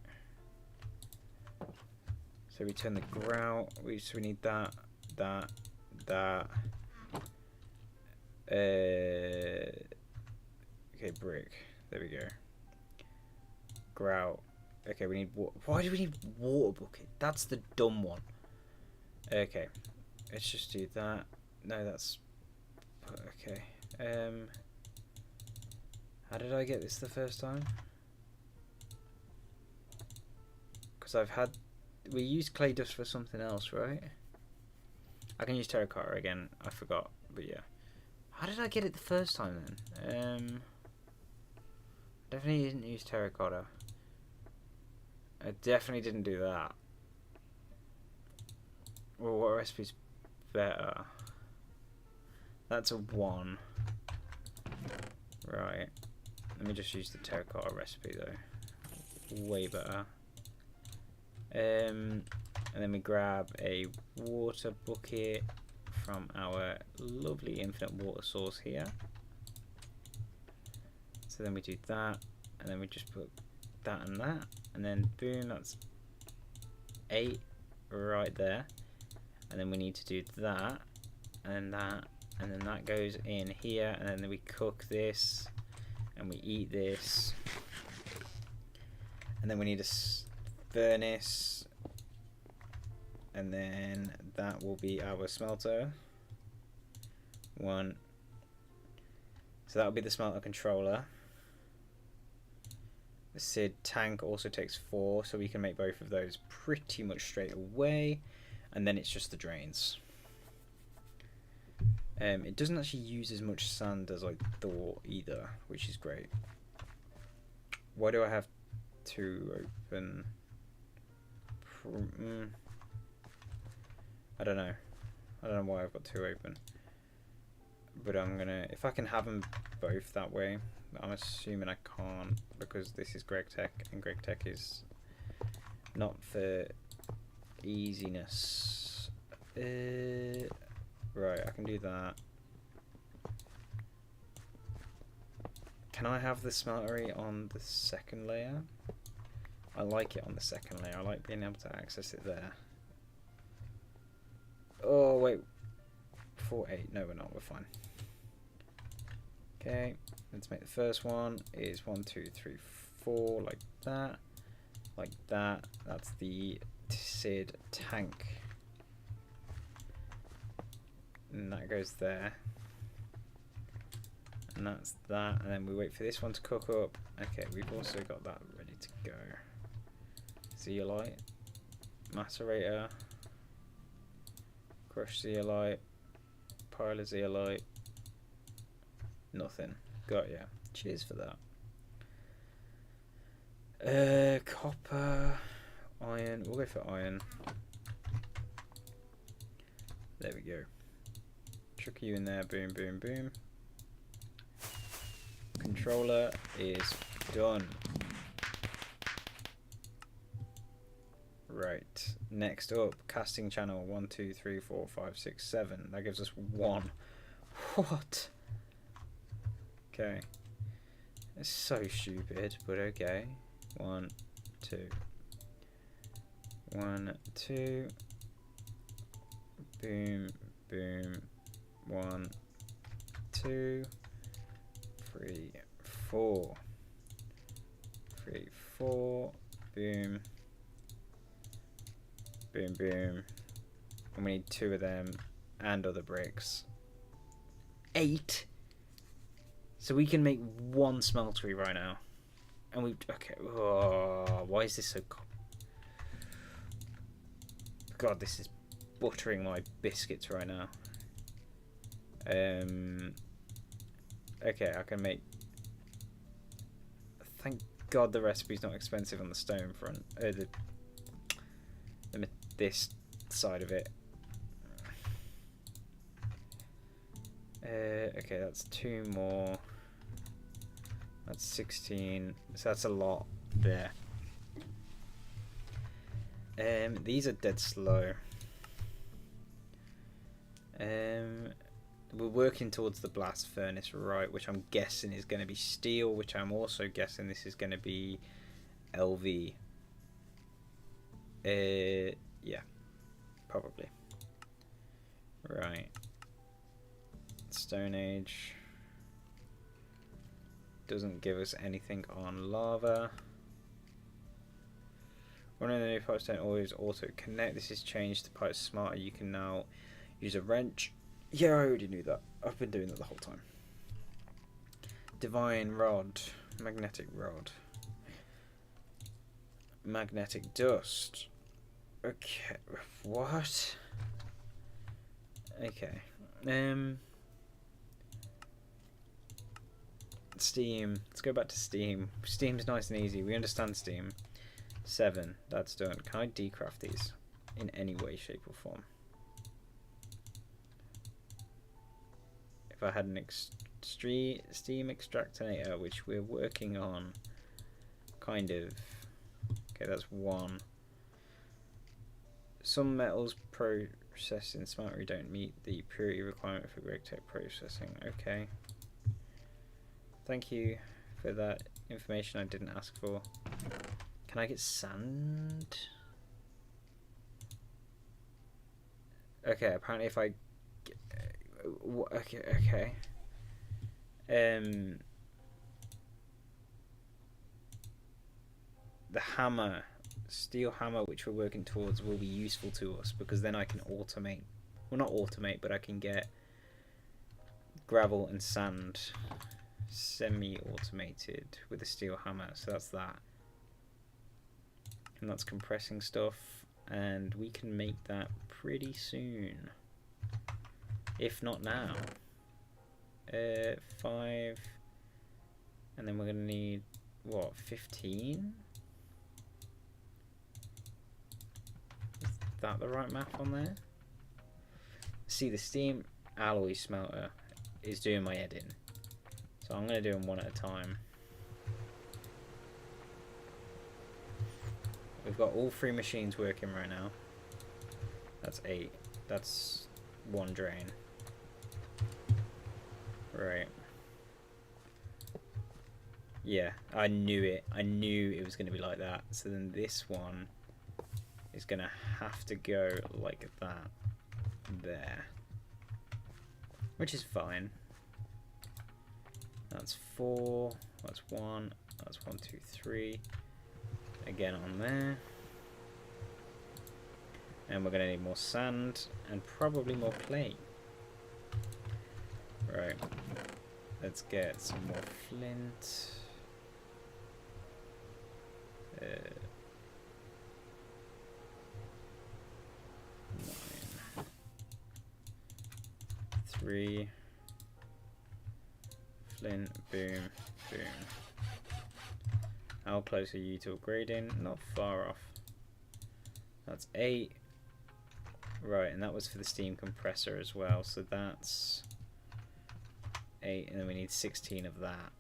Speaker 1: So we turn the grout. We need that. Okay, brick. There we go. Grout. Okay, we need water. Why do we need water bucket? That's the dumb one. Okay, let's just do that. No, that's okay. How did I get this the first time? Because we used clay dust for something else, right? I can use terracotta again. I forgot, but yeah. How did I get it the first time then? Definitely didn't use terracotta. I definitely didn't do that. Well, what recipe's better? That's a 1. Right. Let me just use the terracotta recipe though. Way better. And then we grab a water bucket from our lovely infinite water source here. So then we do that, and then we just put that and that, and then boom, that's 8 right there. And then we need to do that, and that, and then that goes in here, and then we cook this, and we eat this. And then we need a furnace, and then that will be our smelter. 1. So that will be the smelter controller. The Sid tank also takes 4, so we can make both of those pretty much straight away. And then it's just the drains. It doesn't actually use as much sand as I thought either, which is great. Why do I have 2 open? I don't know. I don't know why I've got 2 open. But I'm gonna, if I can have them both that way. I'm assuming I can't because this is Greg Tech, and Greg Tech is not for easiness. Right, I can do that. Can I have the smeltery on the second layer? I like it on the second layer. I like being able to access it there. Oh wait, 4, 8. No, we're not. We're fine. Okay, let's make the first one is 1, 2, 3, 4, like that, like that. That's the Sid tank, and that goes there, and that's that. And then we wait for this one to cook up. Okay, we've also got that ready to go. Zeolite, macerator, crushed zeolite, pile of zeolite. Nothing. Got ya. Cheers for that. Copper, iron. We'll go for iron. There we go. Chuck you in there. Boom, boom, boom. Controller is done. Right. Next up, casting channel 1, 2, 3, 4, 5, 6, 7. That gives us 1. What? Okay. It's so stupid, but okay. 1, 2. 1, 2. Boom, boom. 1, 2. 3, 4. 3, 4. Boom. Boom, boom. And we need 2 of them and other bricks. 8. So we can make 1 smeltery right now. And we okay. Oh, why is this so God, this is buttering my biscuits right now. Okay, I can make. Thank God the recipe's not expensive on the stone front. This side of it. Okay, that's 2 more. That's 16. So that's a lot there. These are dead slow. we're working towards the blast furnace, right? Which I'm guessing is going to be steel, which I'm also guessing this is going to be LV. Yeah, probably. Right. Stone Age. Doesn't give us anything on lava. One of the new pipes don't always auto connect. This has changed the pipes smarter. You can now use a wrench. Yeah, I already knew that. I've been doing that the whole time. Divine Rod. Magnetic Rod. Magnetic Dust. Okay. What? Okay. Steam. Let's go back to Steam. Steam's nice and easy. We understand Steam. 7. That's done. Can I decraft these in any way, shape, or form? If I had an Steam Extractonator, which we're working on, kind of. Okay, that's 1. Some metals processed in smeltery don't meet the purity requirement for Gregtech processing. Okay. Thank you for that information I didn't ask for. Can I get sand? Okay, apparently if I... Okay. The hammer, steel hammer, which we're working towards, will be useful to us because then I can automate. Well, not automate, but I can get gravel and sand semi-automated with a steel hammer. So that's that. And that's compressing stuff, and we can make that pretty soon, if not now. 5, and then we're gonna need what, 15? Is that the right math on there? See, the steam alloy smelter is doing my head in, so I'm gonna do them one at a time. We've got all 3 machines working right now. That's 8. That's 1 drain. Right. Yeah, I knew it. I knew it was going to be like that. So then this one is going to have to go like that. There. Which is fine. That's 4. That's 1. That's 1, 2, 3. Again on there, and we're going to need more sand and probably more clay. Right, let's get some more flint. 9, 3, flint, boom, boom. How close are you to upgrading? Not far off. That's 8. Right, and that was for the steam compressor as well. So that's 8, and then we need 16 of that.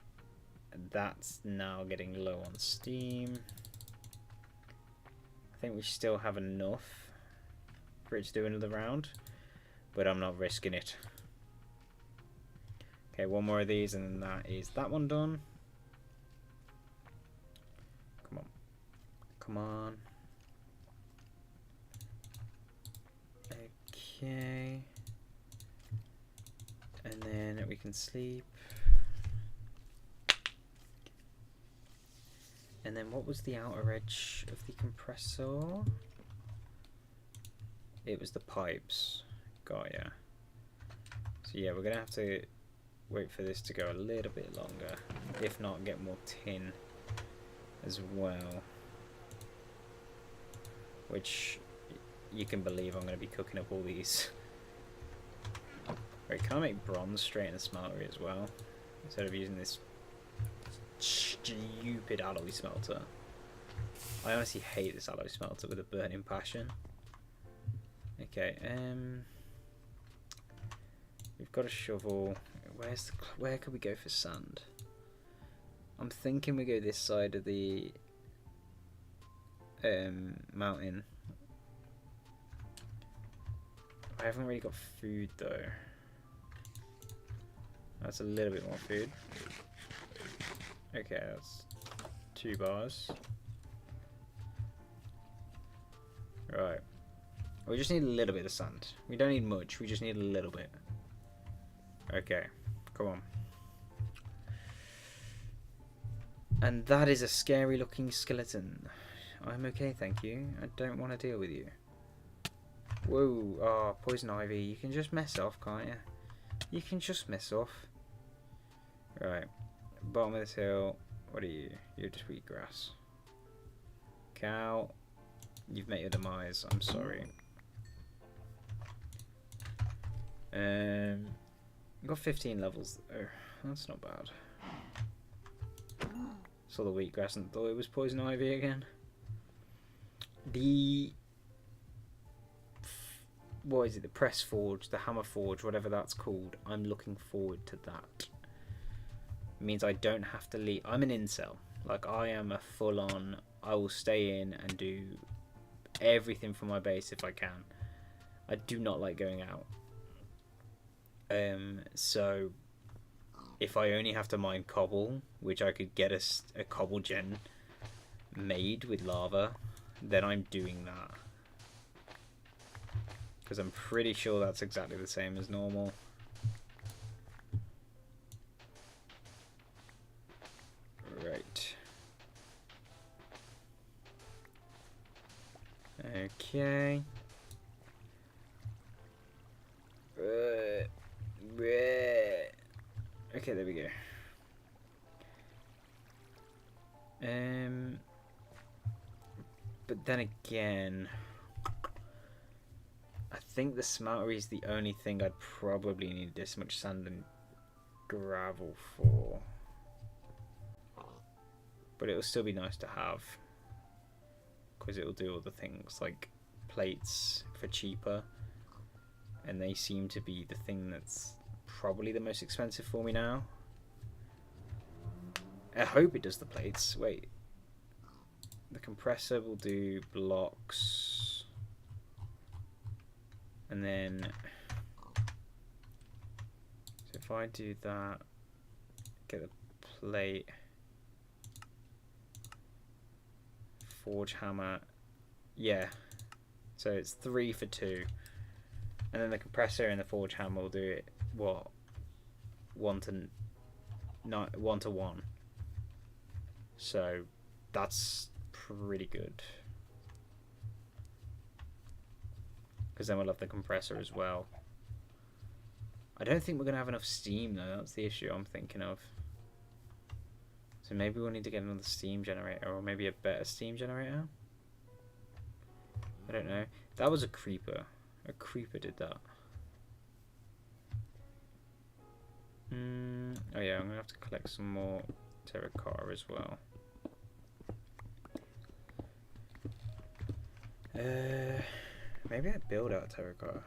Speaker 1: And that's now getting low on steam. I think we still have enough for it to do another round, but I'm not risking it. Okay, 1 more of these, and then that is that one done. Come on. Okay. And then we can sleep. And then what was the outer edge of the compressor? It was the pipes. Got ya. So yeah, we're gonna have to wait for this to go a little bit longer. If not, get more tin as well. Which you can believe I'm going to be cooking up all these. Wait, can I make bronze straight in the smeltery as well? Instead of using this stupid alloy smelter. I honestly hate this alloy smelter with a burning passion. Okay, we've got a shovel. Where could we go for sand? I'm thinking we go this side of the mountain. I haven't really got food though. That's a little bit more food. Okay, that's 2 bars. Right. We just need a little bit of sand. We don't need much, we just need a little bit. Okay, come on. And that is a scary looking skeleton. I'm okay, thank you. I don't want to deal with you. Whoa, oh, poison ivy. You can just mess off, can't you? You can just mess off. Right, bottom of this hill. What are you? You're just wheatgrass. Cow, you've met your demise. I'm sorry. Got 15 levels. Oh, that's not bad. Saw the wheatgrass and thought it was poison ivy again. The what is it? The press forge, the hammer forge, whatever that's called. I'm looking forward to that. It means I don't have to leave. I'm an incel. Like, I am a full-on. I will stay in and do everything for my base if I can. I do not like going out. So if I only have to mine cobble, which I could get a cobble gen made with lava, then I'm doing that. Because I'm pretty sure that's exactly the same as normal. Right. Okay. Okay, there we go. But then again, I think the smeltery is the only thing I'd probably need this much sand and gravel for. But it'll still be nice to have, because it'll do all the things like plates for cheaper, and they seem to be the thing that's probably the most expensive for me now. I hope it does the plates. Wait, the compressor will do blocks, and then so if I do that, get the plate, forge hammer, yeah, so it's 3 for 2, and then the compressor and the forge hammer will do it, what, 1 to 1, so that's pretty good, because then we'll have the compressor as well. I don't think we're going to have enough steam though, that's the issue I'm thinking of. So maybe we'll need to get another steam generator, or maybe a better steam generator. I don't know. That was a creeper. A creeper did that. Oh yeah, I'm going to have to collect some more terracotta as well. Maybe I build out terracotta,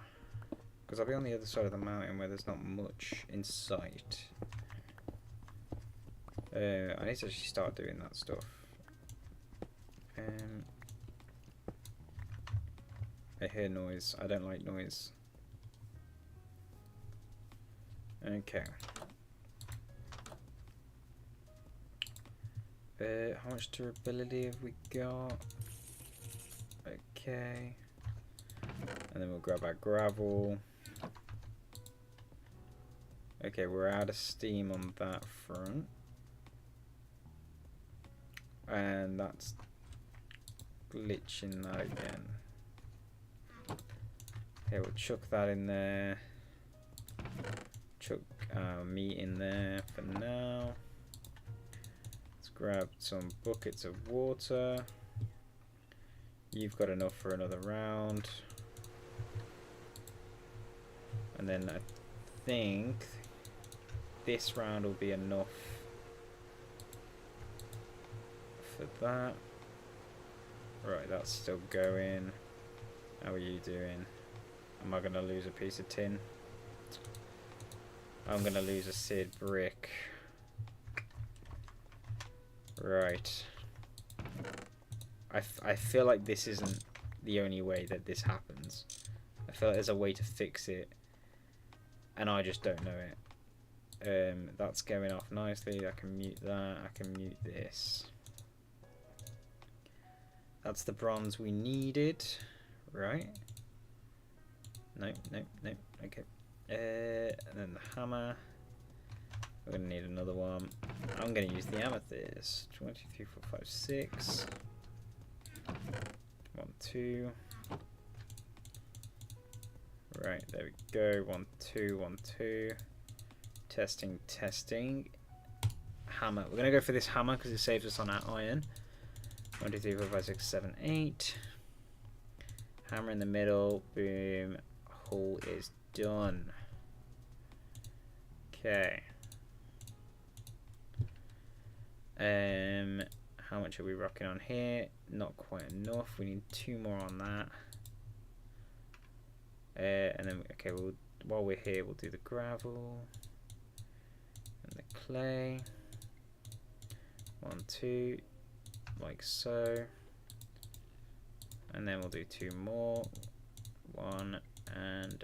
Speaker 1: because I'll be on the other side of the mountain where there's not much in sight. I need to actually start doing that stuff. I hear noise. I don't like noise. Okay. How much durability have we got? Okay. And then we'll grab our gravel. Okay, we're out of steam on that front. And that's glitching that again. Okay, we'll chuck that in there. Chuck meat in there for now. Let's grab some buckets of water. You've got enough for another round. And then I think this round will be enough for that. Right, that's still going. How are you doing? Am I going to lose a piece of tin? I'm going to lose a seared brick. Right. I feel like this isn't the only way that this happens. I feel like there's a way to fix it, and I just don't know it. That's going off nicely. I can mute that. I can mute this. That's the bronze we needed, right? Nope, nope, nope. Okay. And then the hammer. We're gonna need another one. I'm gonna use the amethyst. 1, 2, 3, 4, 5, 6. 1, 2. Right, there we go. 1, 2, 1, 2. Testing, testing. Hammer. We're gonna go for this hammer because it saves us on our iron. 1, 2, 3, 4, 5, 6, 7, 8. Hammer in the middle. Boom. Hole is done. Okay. How much are we rocking on here? Not quite enough. We need 2 more on that. And then, okay, while we're here, we'll do the gravel and the clay. 1, 2, like so. And then we'll do 2 more. 1 and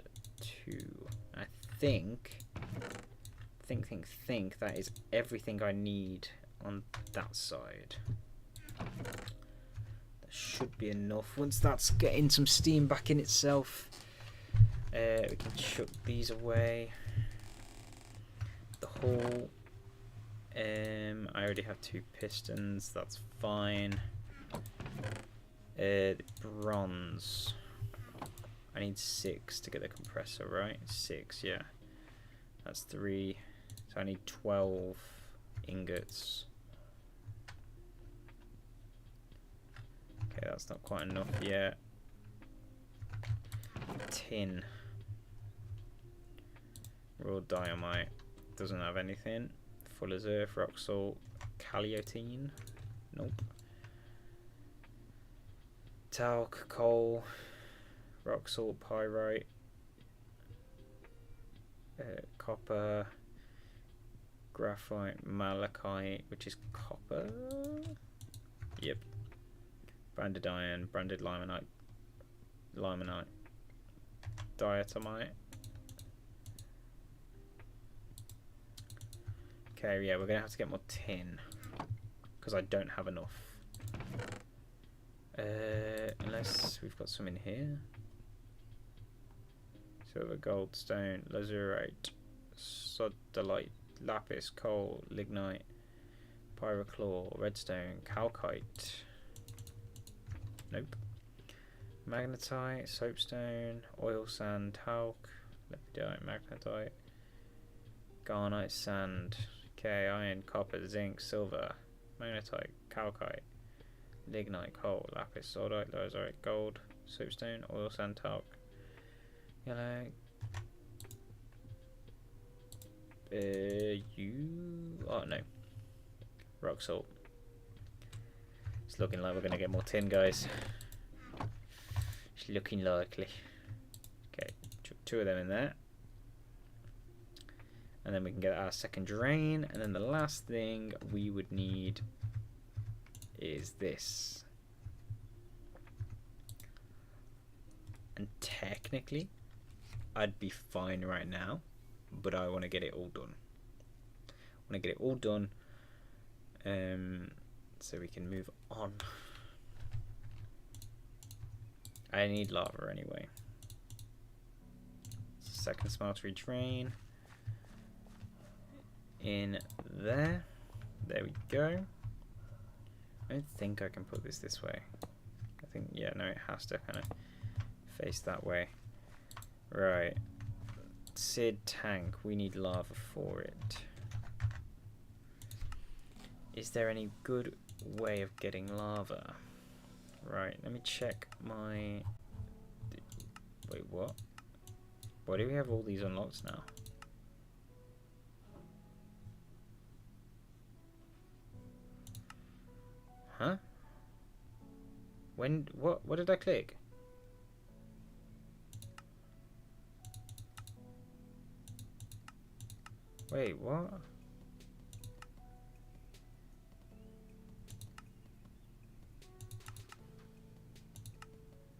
Speaker 1: 2. I think that is everything I need on that side. That should be enough. Once that's getting some steam back in itself, we can chuck these away. The hole. I already have 2 pistons. That's fine. The bronze. I need 6 to get the compressor, right? 6, yeah. That's 3. So I need 12 ingots. Okay, that's not quite enough yet. Tin. Raw diamite. Doesn't have anything. Full as earth, rock salt, caliotine. Nope. Talc, coal, rock salt, pyrite, copper, graphite, malachite, which is copper. Yep. Branded iron, branded limonite, diatomite. Okay, yeah, we're gonna have to get more tin because I don't have enough. Unless we've got some in here. Silver, gold, stone, lazurite, sodalite, lapis, coal, lignite, pyrochlore, redstone, calcite. Nope. Magnetite, soapstone, oil sand, talc, lepidite, magnetite, garnite, sand. Okay, iron, copper, zinc, silver, magnetite, calcite, lignite, coal, lapis, sodite, lazurite, gold, soapstone, oil sand, talc, yellow. Oh no, rock salt. It's looking like we're gonna get more tin, guys. It's looking likely. Okay, 2 of them in there. And then we can get our second drain. And then the last thing we would need is this. And technically, I'd be fine right now, but I want to get it all done. I want to get it all done so we can move on. I need lava anyway. Second smeltery drain. In there. There we go. I don't think I can put this way. I think, yeah, no, it has to kind of face that way. Right. Sid tank. We need lava for it. Is there any good way of getting lava? Right, let me check my... Wait, what? Why do we have all these unlocked now? Huh? When? What did I click? Wait, what?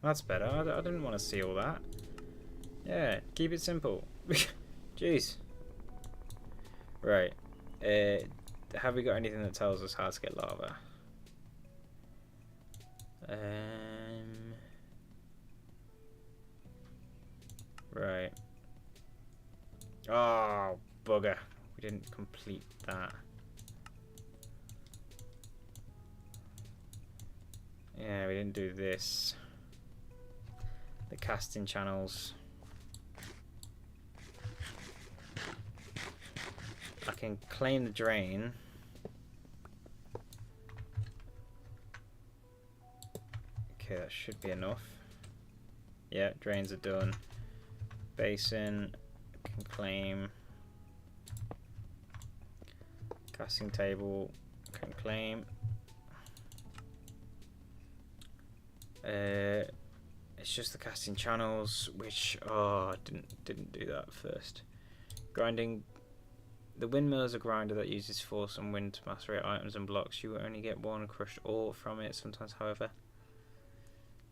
Speaker 1: That's better. I didn't want to see all that. Yeah, keep it simple. Jeez. Right. Have we got anything that tells us how to get lava? Right. Oh, bugger. We didn't complete that. Yeah, we didn't do this. The casting channels. I can claim the drain. Okay, that should be enough. Yeah, drains are done. Basin, can claim. Casting table, can claim. It's just the casting channels, which didn't do that first. Grinding. The windmill is a grinder that uses force and wind to macerate items and blocks. You will only get one crushed ore from it sometimes, however.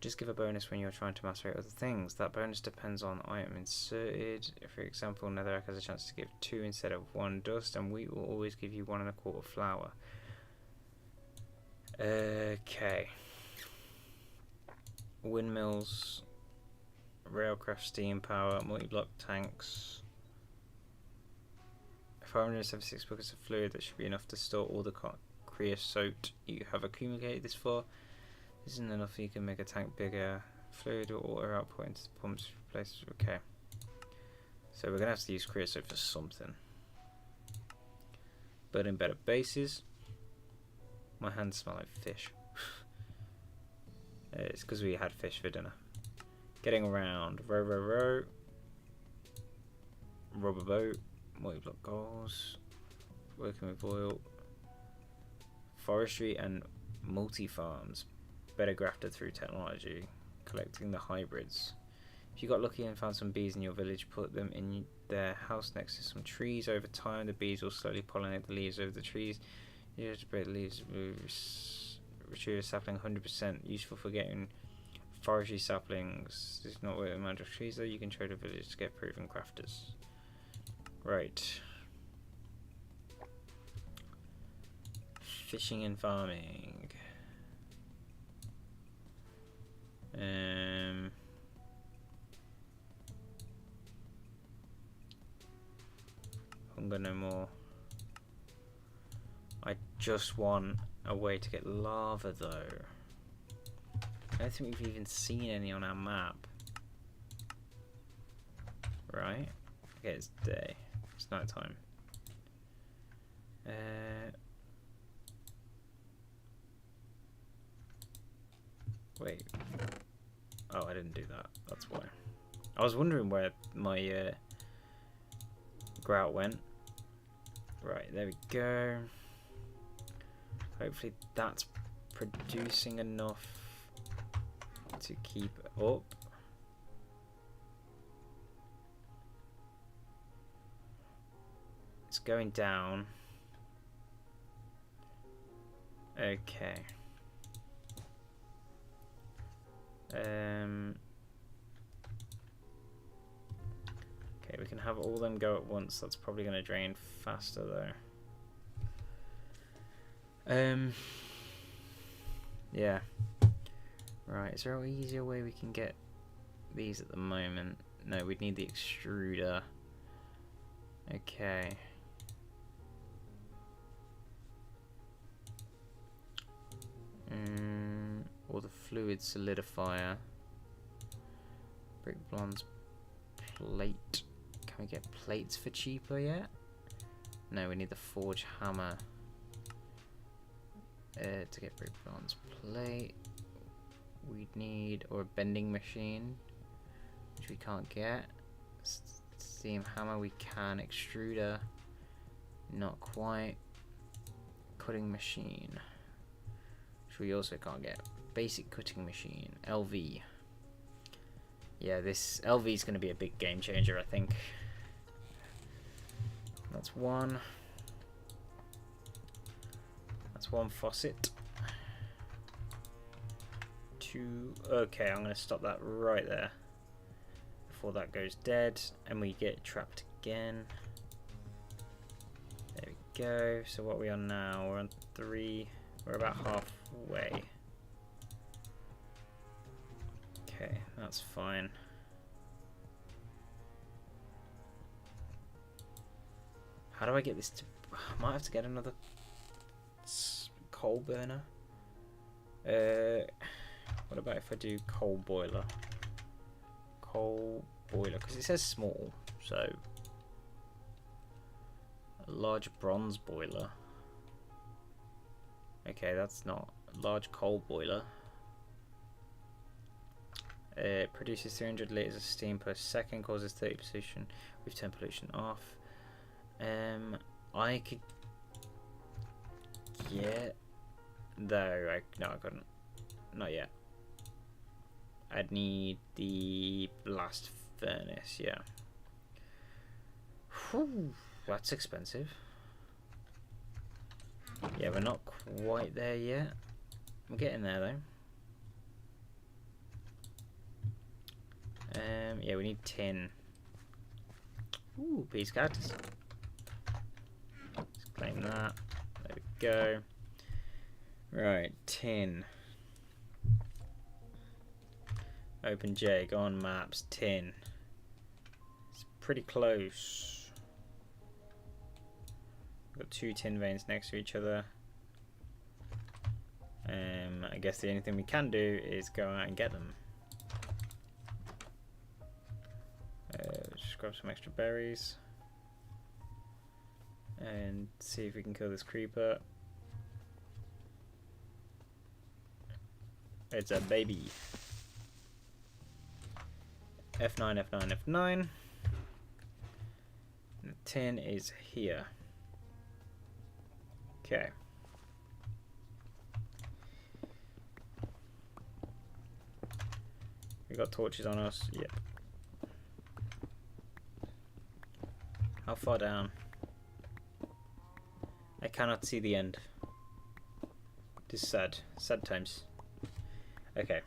Speaker 1: Just give a bonus when you're trying to macerate other things. That bonus depends on item inserted. For example, Netherrack has a chance to give 2 instead of 1 dust, and wheat will always give you 1 1/4 flour. Okay. Windmills, railcraft steam power, multi-block tanks. 576 buckets of fluid, that should be enough to store all the creosote you have accumulated this for. This isn't enough, you can make a tank bigger. Fluid or water output into the pumps replaces. Okay. So we're gonna have to use creosote for something. Building better bases. My hands smell like fish. It's because we had fish for dinner. Getting around. Row. Rubber boat. Multi-block goals. Working with oil. Forestry and multi-farms. Better grafted through technology. Collecting the hybrids. If you got lucky and found some bees in your village, put them in their house next to some trees. Over time, the bees will slowly pollinate the leaves over the trees. You have to break the leaves. Retrieve a sapling 100%. Useful for getting forestry saplings. This is not with magic trees though. You can trade a village to get proven crafters. Right. Fishing and farming. Hunger no more. I just want a way to get lava though. I don't think we've even seen any on our map. Right? Okay, it's day. It's night time. Wait. Oh, I didn't do that. That's why. I was wondering where my grout went. Right, there we go. Hopefully that's producing enough to keep up. It's going down. Okay. Okay, we can have all them go at once. That's probably going to drain faster though. Yeah. Right, is there an easier way we can get these at the moment? No, we'd need the extruder. Okay. Or the fluid solidifier. Brick bronze plate. Can we get plates for cheaper yet? No, we need the forge hammer. To get brick bronze plate, we'd need, or a bending machine, which we can't get. Steam hammer we can. Extruder, not quite. Cutting machine, which we also can't get. Basic cutting machine, LV. Yeah, this LV is going to be a big game changer, I think. That's one. That's one faucet. 2. Okay, I'm going to stop that right there before that goes dead and we get trapped again. go. So what are we on now? We're on 3. We're about halfway. Okay, that's fine. How do I get this to... I might have to get another coal burner. What about if I do coal boiler? Coal boiler, because it says small, so... A large bronze boiler. Okay, that's not... Large coal boiler. It produces 300 litres of steam per second, causes 30 pollution. We've turned pollution off. I could get... Though, no, I couldn't. Not yet. I'd need the blast furnace, yeah. Whew, that's expensive. Yeah, we're not quite there yet. We're getting there, though. Yeah, we need tin. Ooh, peas cactus. Let's claim that. There we go. Right, tin. Open J, go on maps, tin. It's pretty close. Got 2 tin veins next to each other. I guess the only thing we can do is go out and get them. Just grab some extra berries and see if we can kill this creeper. It's a baby. F9, F9, F9. And the tin is here. Okay. We got torches on us. Yep. How far down? I cannot see the end. This is sad. Sad times. Okay.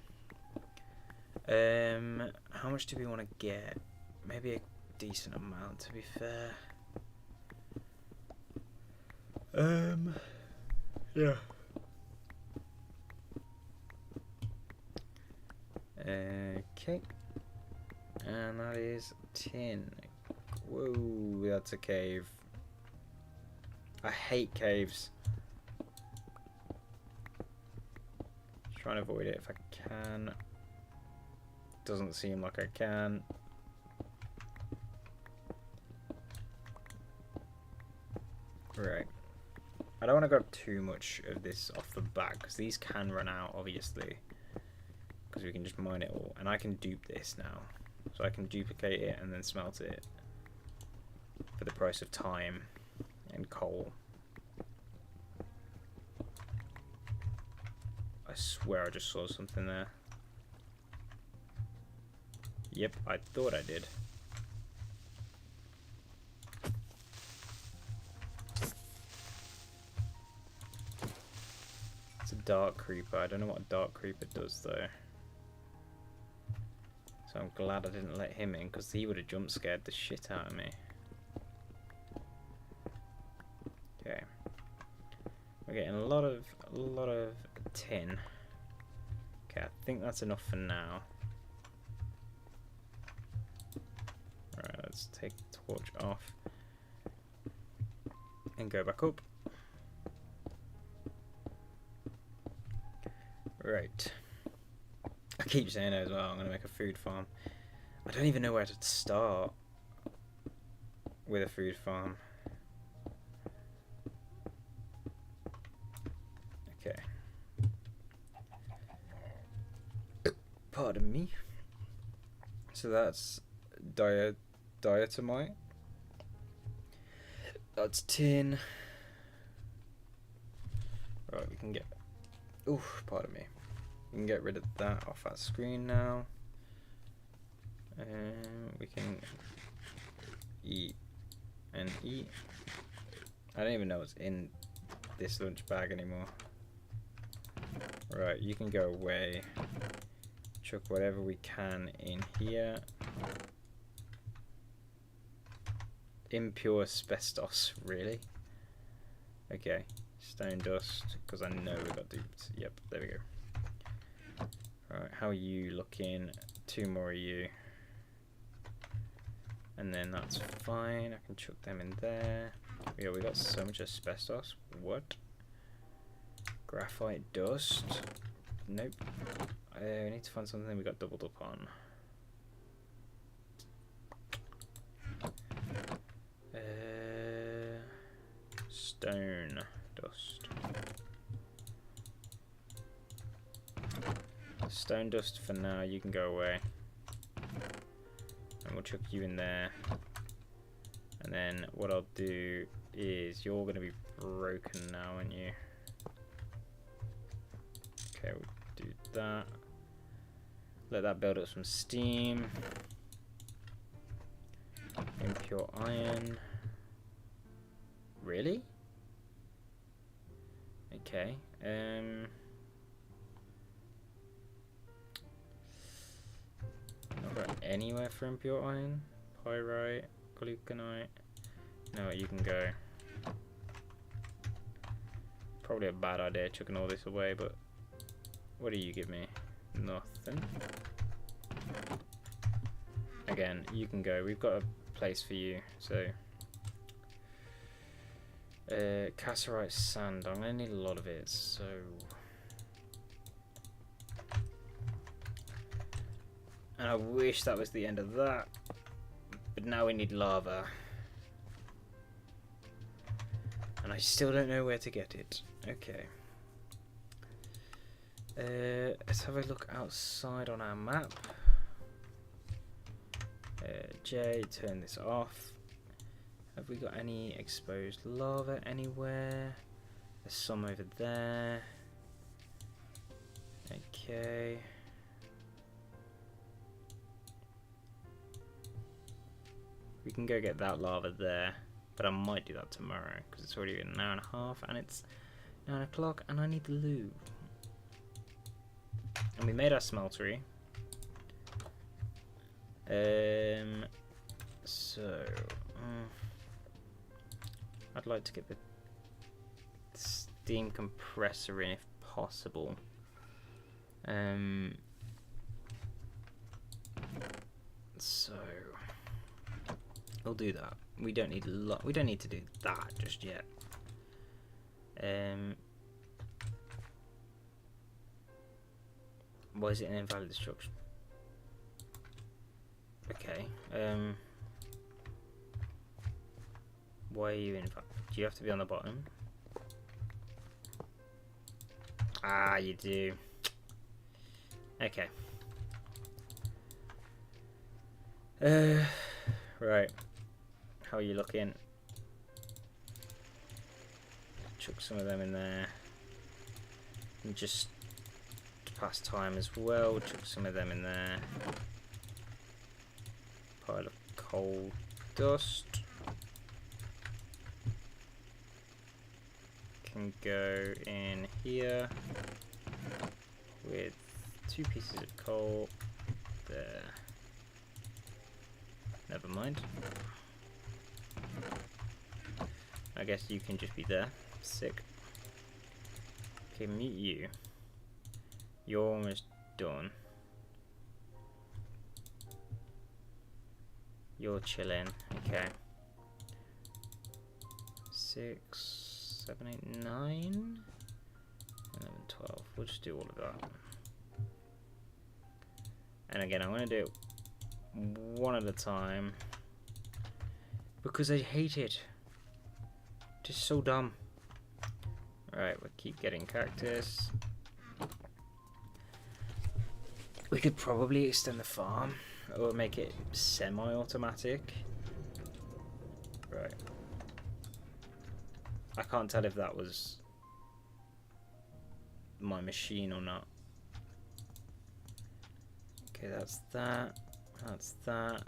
Speaker 1: How much do we want to get? Maybe a decent amount, to be fair. Yeah. Okay. And that is tin. Whoa, that's a cave. I hate caves. Trying to avoid it if I can. Doesn't seem like I can. Right. I don't want to grab too much of this off the bat because these can run out, obviously. Because we can just mine it all. And I can dupe this now. So I can duplicate it and then smelt it for the price of time and coal. I swear I just saw something there. Yep, I thought I did. It's a dark creeper. I don't know what a dark creeper does though. So I'm glad I didn't let him in because he would have jump scared the shit out of me. Okay. We're getting a lot of tin. Okay, I think that's enough for now. Alright, let's take the torch off and go back up. Right. I keep saying it as well, I'm going to make a food farm. I don't even know where to start with a food farm. Okay. Pardon me. So that's diatomite. That's tin. Right, we can get... Oof, pardon me. We can get rid of that off our screen now. And we can eat and eat. I don't even know what's in this lunch bag anymore. Right, you can go away. Chuck whatever we can in here. Impure asbestos, really? Okay, stone dust, because I know we got duped. Yep, there we go. Alright, how are you looking? 2 more of you. And then that's fine, I can chuck them in there. Yeah, we got so much asbestos. What? Graphite dust? Nope. We need to find something we got doubled up on. Stone dust. Stone dust for now, you can go away. And we'll chuck you in there. And then what I'll do is, you're going to be broken now, aren't you? Okay, we'll do that. Let that build up some steam. Impure iron. Really? Okay. Not got anywhere for impure iron. Pyrite, gluconite. No, you can go. Probably a bad idea chucking all this away, but what do you give me? Nothing. Again, you can go. We've got a place for you, so. Cassiterite sand. I'm gonna need a lot of it, so. And I wish that was the end of that, but now we need lava. And I still don't know where to get it. Okay. Let's have a look outside on our map. J, turn this off. Have we got any exposed lava anywhere? There's some over there. Okay. We can go get that lava there, but I might do that tomorrow because it's already been an hour and a half and it's 9 o'clock and I need the loo. And we made our smeltery. I'd like to get the steam compressor in if possible. So we'll do that. We don't need we don't need to do that just yet. Why is it an invalid destruction? Okay. Why are you invalid? Do you have to be on the bottom? Ah, you do. Okay. Right. How are you looking? Chuck some of them in there. And just to pass time as well, chuck some of them in there. Pile of coal dust. Can go in here with 2 pieces of coal there. Never mind. I guess you can just be there. Sick. Okay, mute you. You're almost done. You're chilling. Okay. 6, 7, 8, 9, 11, 12. We'll just do all of that. And again, I'm going to do it one at a time because I hate it. Just so dumb. Alright, we'll keep getting cactus. We could probably extend the farm or make it semi-automatic. Right. I can't tell if that was my machine or not. Okay, that's that. That's that.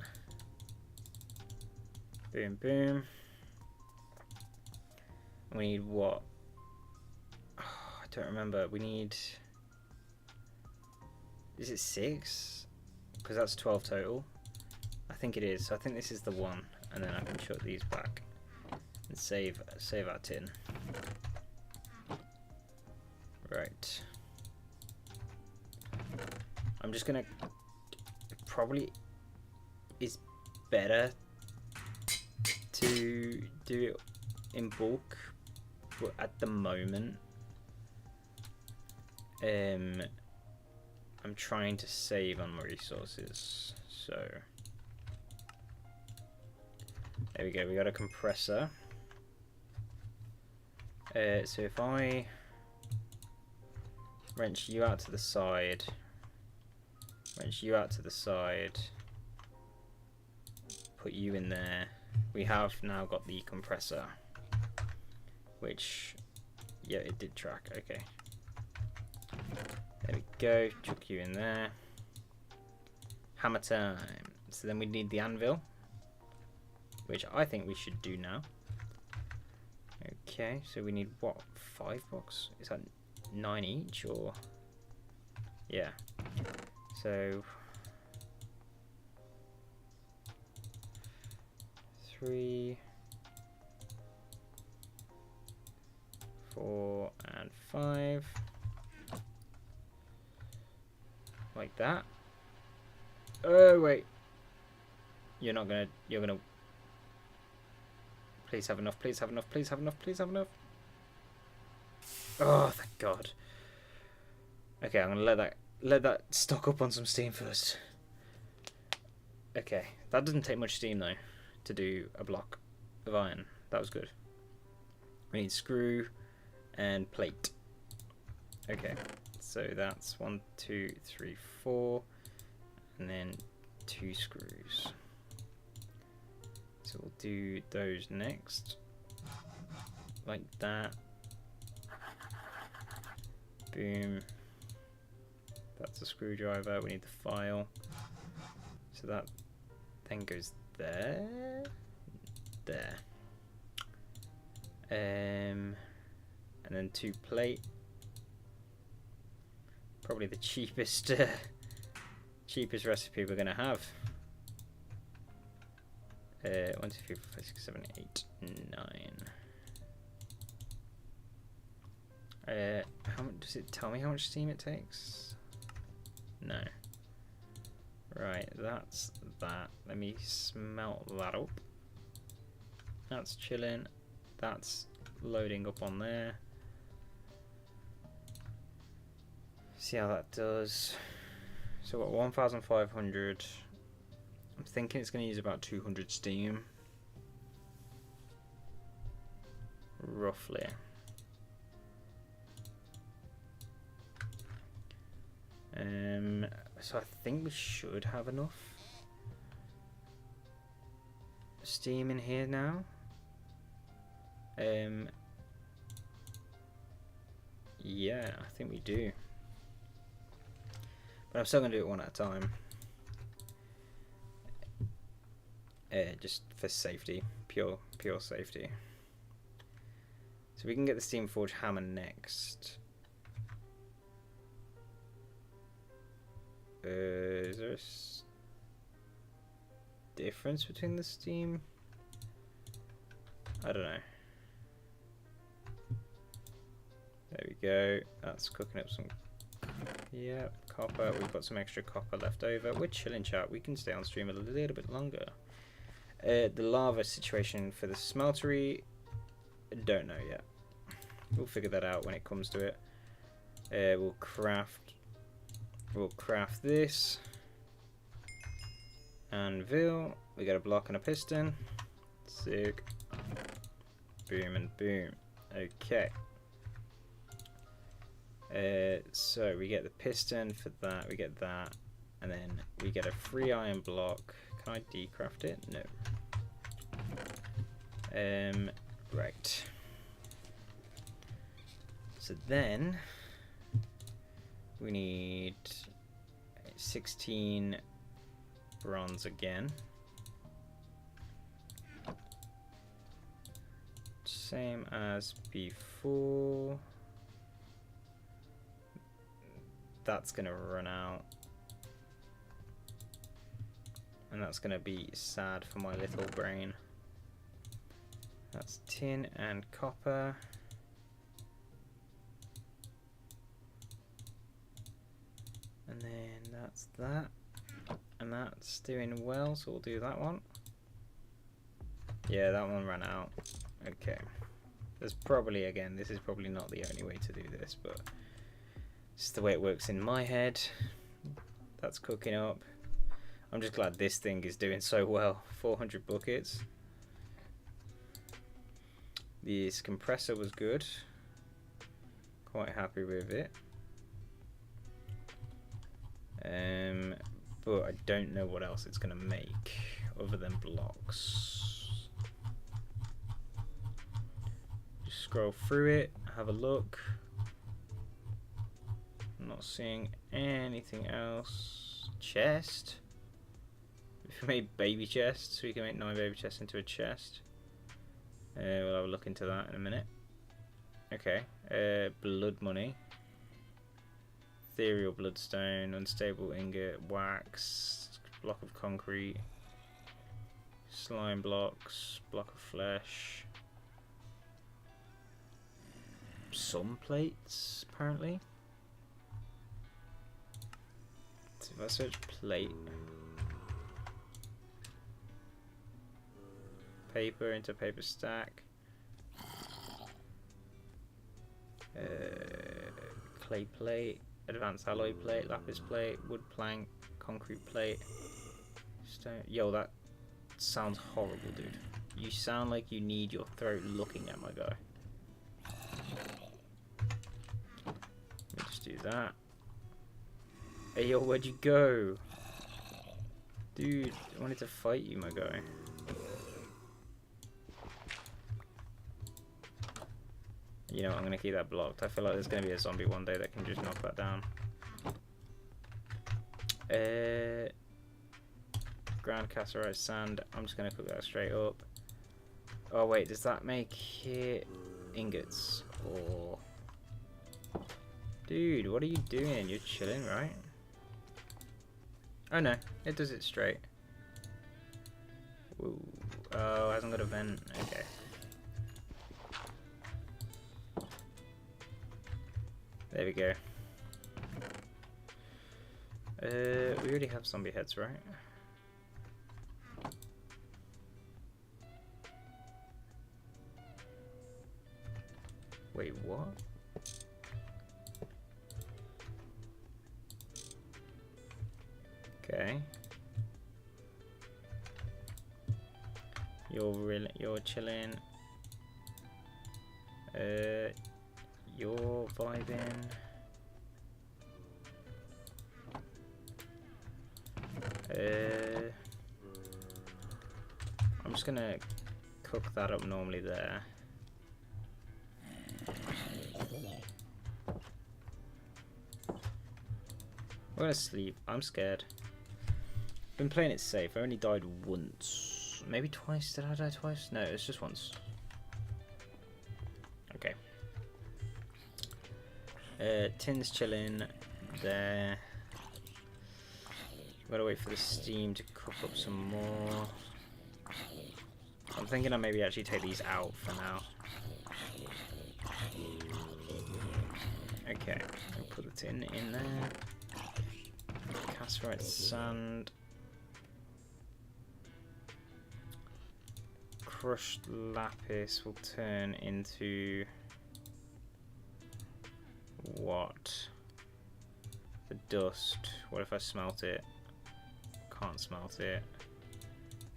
Speaker 1: Boom, boom. We need what? Oh, I don't remember. We need... Is it 6? Because that's 12 total. I think it is. So I think this is the one. And then I can chuck these back. And save our tin. Right. I'm just gonna... It probably is better to do it in bulk, but at the moment I'm trying to save on my resources, so there we go, we got a compressor. So if I wrench you out to the side, wrench you out to the side, put you in there, we have now got the compressor, which, yeah, it did track. Okay, there we go, chuck you in there. Hammer time. So then we need the anvil, which I think we should do now. Okay, so we need what, 5 blocks? Is that 9 each, or? Yeah, so 3, 4, and 5, like that. Oh wait, you're gonna please have enough, please have enough, please have enough, please have enough. Oh, thank God. Okay, I'm gonna let that stock up on some steam first. Okay, that doesn't take much steam though to do a block of iron. That was good. We need screw and plate. Okay, so that's 1, 2, 3, 4, and then 2 screws. So we'll do those next, like that. Boom. That's a screwdriver. We need the file. So that then goes there. There. And then 2 plate. Probably the cheapest cheapest recipe we're gonna have. 1, 2, 3, 4, 5, 6, 7, 8, 9. How much does it tell me how much steam it takes? No. Right, that's that. Let me smelt that up. That's chilling. That's loading up on there. See how that does. So what, 1,500. I'm thinking it's going to use about 200 steam. Roughly. So I think we should have enough steam in here now. Yeah, I think we do. But I'm still going to do it one at a time. Just for safety, pure safety. So we can get the Steam Forge hammer next. Is there a difference between the steam? I don't know. There we go. That's cooking up some. Yeah, copper. We've got some extra copper left over. We're chilling, chat. We can stay on stream a little bit longer. The lava situation for the smeltery, don't know yet. We'll figure that out when it comes to it. We'll craft this anvil. We got a block and a piston. Sick. Boom and boom. Okay. So we get the piston for that. We get that, and then we get a free iron block. Can I decraft it? No. Right. So then we need 16 bronze again. Same as before. That's gonna run out. And that's gonna be sad for my little brain. That's tin and copper. And then that's that. And that's doing well, so we'll do that one. Yeah, that one ran out. Okay. There's probably, again, this is probably not the only way to do this, but it's the way it works in my head. That's cooking up. I'm just glad this thing is doing so well. 400 buckets. This compressor was good. Quite happy with it. But I don't know what else it's going to make other than blocks. Just scroll through it, have a look. I'm not seeing anything else. Chest. If we made baby chests, we can make 9 baby chests into a chest. We'll have a look into that in a minute. Okay. Blood money. Ethereal bloodstone, unstable ingot, wax, block of concrete, slime blocks, block of flesh, some plates apparently. So if I search plate, paper into paper stack, clay plate, advanced alloy plate, lapis plate, wood plank, concrete plate, stone. Yo, that sounds horrible, dude. You sound like you need your throat looking at my guy. Let me just do that. Hey, yo, where'd you go? Dude, I wanted to fight you, my guy. You know what, I'm going to keep that blocked. I feel like there's going to be a zombie one day that can just knock that down. Ground cassiterite sand. I'm just going to cook that straight up. Oh wait, does that make it ingots? Or... Dude, what are you doing? You're chilling, right? Oh no, it does it straight. Whoa. Oh, it hasn't got a vent. Okay. There we go. We already have zombie heads, right? Wait, what? Okay. You're chilling. You're vibing. I'm just gonna cook that up normally there. I'm gonna sleep. I'm scared. Been playing it safe. I only died once. Maybe twice. Did I die twice? No, it's just once. Okay. Tin's chilling there. Gotta wait for the steam to cook up some more. I'm thinking I maybe actually take these out for now. Okay, I'll put the tin in there. Cassiterite sand. Crushed lapis will turn into what? The dust. What if I smelt it? Can't smelt it.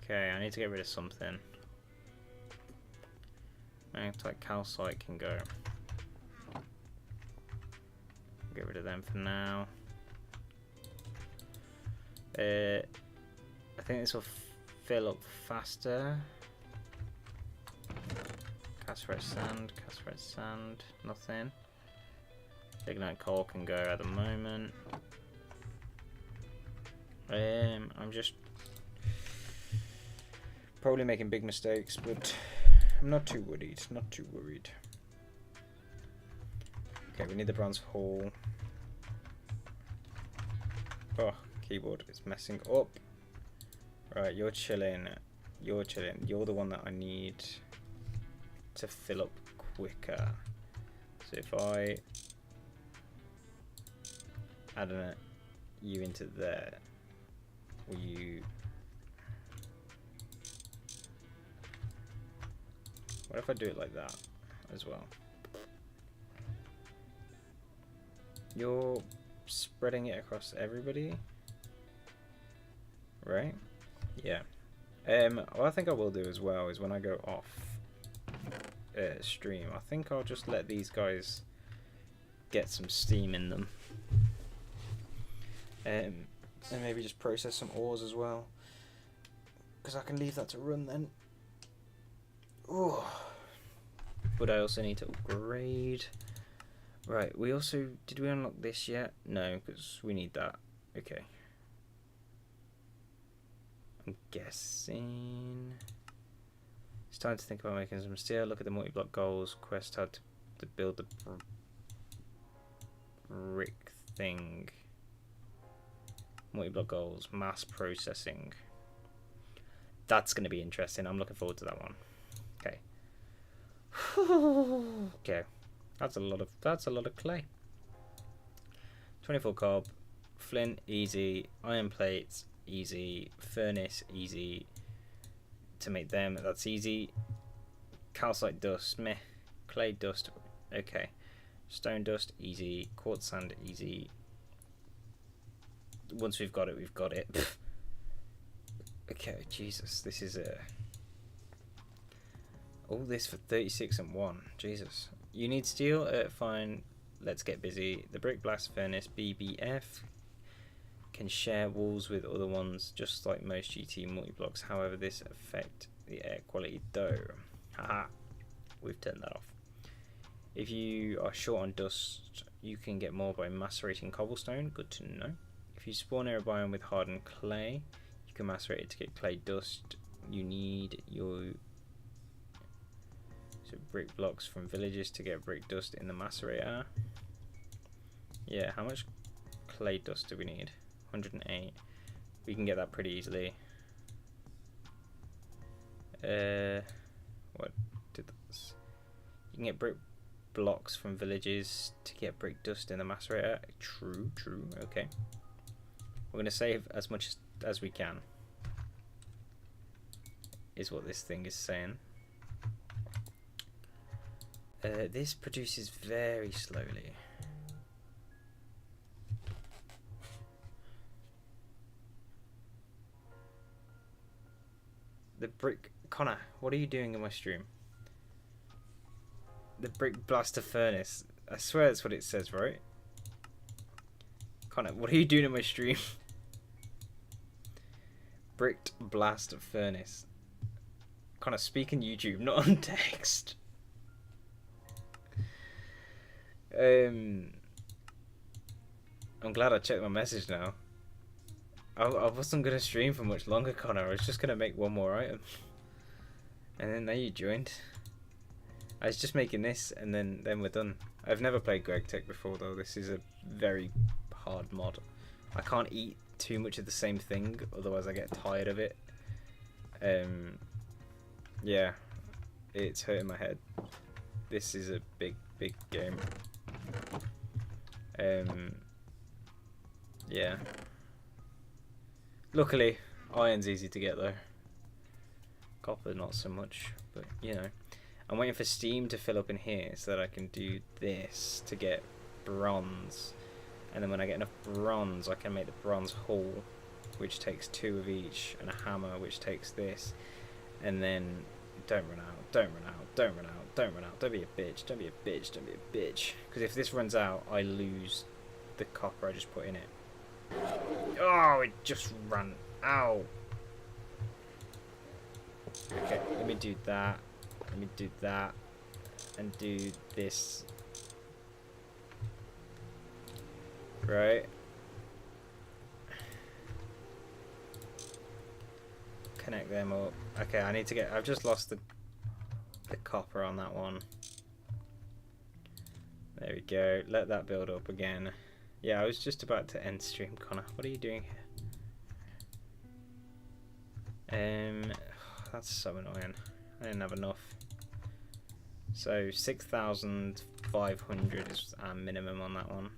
Speaker 1: Okay, I need to get rid of something. Like calcite can go. Get rid of them for now. I think this will fill up faster. Cassiterite sand, nothing. Ignite coal can go at the moment. I'm just probably making big mistakes, but I'm not too worried. Not too worried. Okay, we need the bronze hole. Oh, keyboard is messing up. Right, you're chilling. You're chilling. You're the one that I need to fill up quicker. So if I add you into there. Will you... What if I do it like that as well? You're spreading it across everybody, right? Yeah. What I think I will do as well is when I go off stream, I think I'll just let these guys get some steam in them. And maybe just process some ores as well, because I can leave that to run then. Ooh. But I also need to upgrade. Right, we also... Did we unlock this yet? No, because we need that. Okay. I'm guessing... It's time to think about making some steel. Look at the multi-block goals. Quest had to build the brick thing. Multi-block goals. Mass processing. That's going to be interesting. I'm looking forward to that one. Okay. Okay. That's a lot of clay. 24 cob, flint easy, iron plates easy, furnace easy to make them. That's easy. Calcite dust, meh. Clay dust, okay. Stone dust easy. Quartz sand easy. Once we've got it, we've got it. Okay, Jesus, this is a... All this for 36 and 1. Jesus. You need steel? Fine. Let's get busy. The brick blast furnace BBF can share walls with other ones, just like most GT multi-blocks. However, this affect the air quality though. Haha. We've turned that off. If you are short on dust, you can get more by macerating cobblestone. Good to know. If you spawn near a biome with hardened clay, you can macerate it to get clay dust. You need your... brick blocks from villages to get brick dust in the macerator. Yeah, how much clay dust do we need? 108. We can get that pretty easily. What did this? You can get brick blocks from villages to get brick dust in the macerator. True, true. Okay. We're gonna save as much as we can. Is what this thing is saying. This produces very slowly. The brick... Connor, what are you doing in my stream? The brick blaster furnace. I swear that's what it says, right? Connor, what are you doing in my stream? Bricked blast furnace. Connor, speak in YouTube, not on text. I'm glad I checked my message now. I wasn't going to stream for much longer, Connor. I was just going to make one more item. And then now you joined. I was just making this and then we're done. I've never played GregTech before though. This is a very hard mod. I can't eat too much of the same thing, otherwise I get tired of it. Yeah, it's hurting my head. This is a big game. Yeah. Luckily, iron's easy to get though. Copper not so much, but you know. I'm waiting for steam to fill up in here so that I can do this to get bronze. And then when I get enough bronze, I can make the bronze hull, which takes 2 of each, and a hammer, which takes this. And then, don't run out, don't run out, don't run out, don't run out, don't be a bitch, don't be a bitch, don't be a bitch. Because if this runs out, I lose the copper I just put in it. Oh, it just ran out. Okay, let me do that. Let me do that. And do this. Right. Connect them up. Okay, I need to get... I've just lost the copper on that one. There we go. Let that build up again. Yeah, I was just about to end stream, Connor. What are you doing here? That's so annoying. I didn't have enough. So 6,500 is our minimum on that one.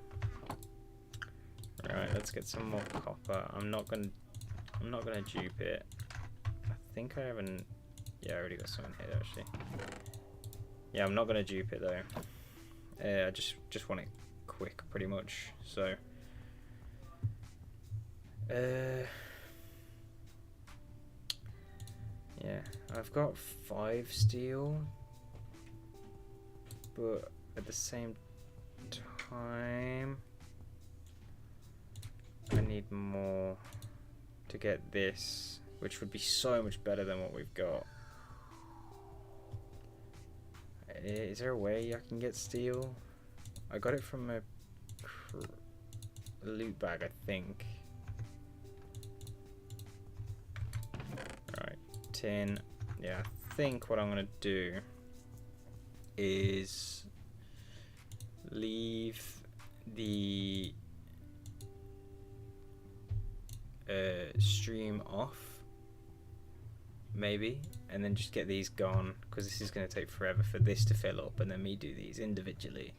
Speaker 1: Right, let's get some more copper. I'm not gonna dupe it. I think I haven't. Yeah, I already got some in here actually. Yeah, I'm not gonna dupe it though. I just want it quick, pretty much. So, yeah, I've got 5 steel, but at the same time, I need more to get this, which would be so much better than what we've got. Is there a way I can get steel? I got it from a loot bag, I think. Alright, tin. Yeah, I think what I'm gonna do is leave the stream off, maybe, and then just get these gone, because this is going to take forever for this to fill up, and then me do these individually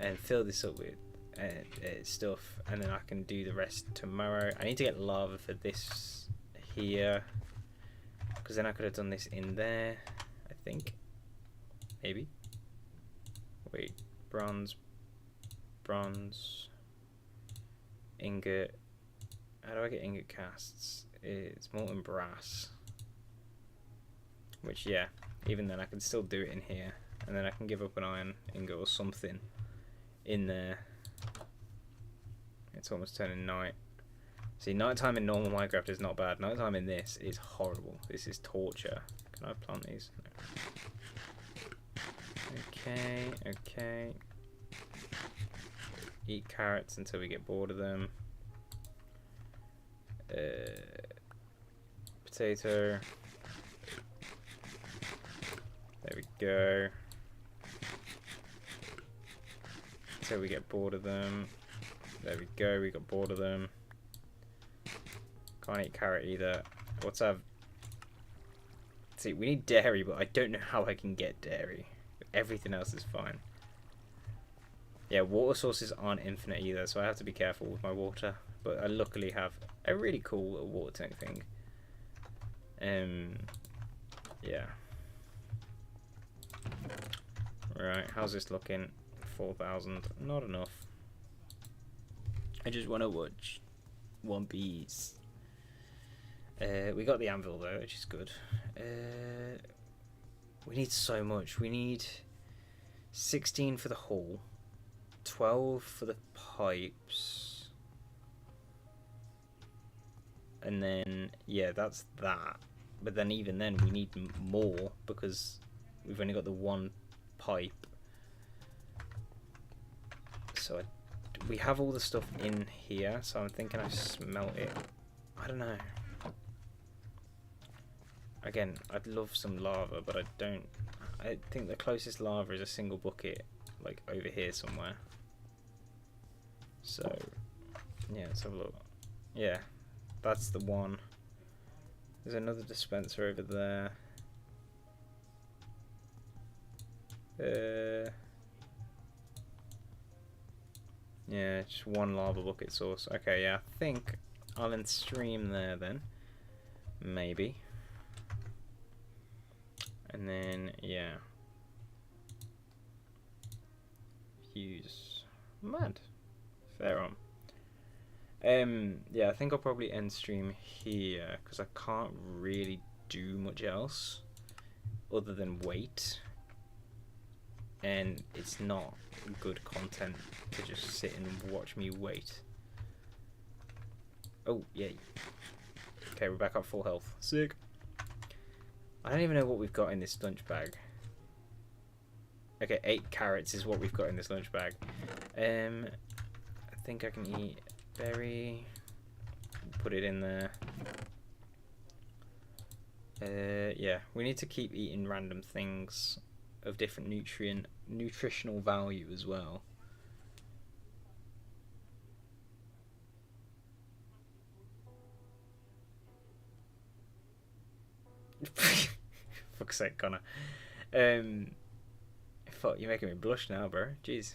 Speaker 1: and fill this up with stuff, and then I can do the rest tomorrow. I need to get lava for this here, because then I could have done this in there, I think. Maybe. Wait, bronze, ingot. How do I get ingot casts? It's molten brass. Which, yeah, even then I can still do it in here. And then I can give up an iron ingot or something in there. It's almost turning night. See, nighttime in normal Minecraft is not bad. Nighttime in this is horrible. This is torture. Can I plant these? No. Okay. Eat carrots until we get bored of them. Potato. There we go. Until we get bored of them. There we go, we got bored of them. Can't eat carrot either. What's our... See, we need dairy, but I don't know how I can get dairy. Everything else is fine. Yeah, water sources aren't infinite either, so I have to be careful with my water. But I luckily have a really cool little water tank thing. Yeah. Right, how's this looking? 4,000. Not enough. I just want to watch One Piece. We got the anvil though, which is good. We need so much. We need 16 for the hull, 12 for the pipes, and then yeah, that's that. But then even then we need more because we've only got the one pipe. So we have all the stuff in here, so I'm thinking I smelt it. I don't know. Again, I'd love some lava, but I don't. I think the closest lava is a single bucket, like over here somewhere. So, yeah, let's have a look. Yeah, that's the one. There's another dispenser over there. Yeah, just one lava bucket source. Okay, yeah, I think I'll end stream there then. Maybe. And then, yeah. Use. Mad. Fair on. Yeah, I think I'll probably end stream here, because I can't really do much else other than wait. And it's not good content to just sit and watch me wait. Oh, yay. Okay, we're back up full health. Sick. I don't even know what we've got in this lunch bag. Okay, 8 carrots is what we've got in this lunch bag. I think I can eat berry. Put it in there. Yeah, we need to keep eating random things of different nutritional value as well. Fuck's sake, Connor. Fuck, you're making me blush now, bro. Jeez.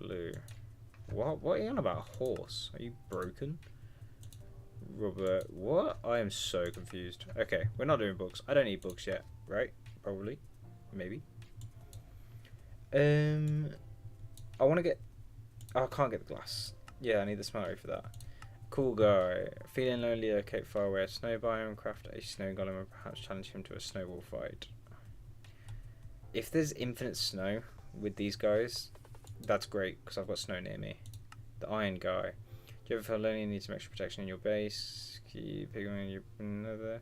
Speaker 1: glue. What are you on about? Horse? Are you broken? Rubber. What? I am so confused. Okay, we're not doing books. I don't need books yet, right? Probably. Maybe. I want to get... Oh, I can't get the glass. Yeah, I need the smeltery for that. Cool guy. Feeling lonely, locate far away a snow biome, craft a snow golem, and perhaps challenge him to a snowball fight. If there's infinite snow with these guys, that's great, because I've got snow near me. The iron guy. Do you ever feel lonely and need some extra protection in your base? Keep picking your nether.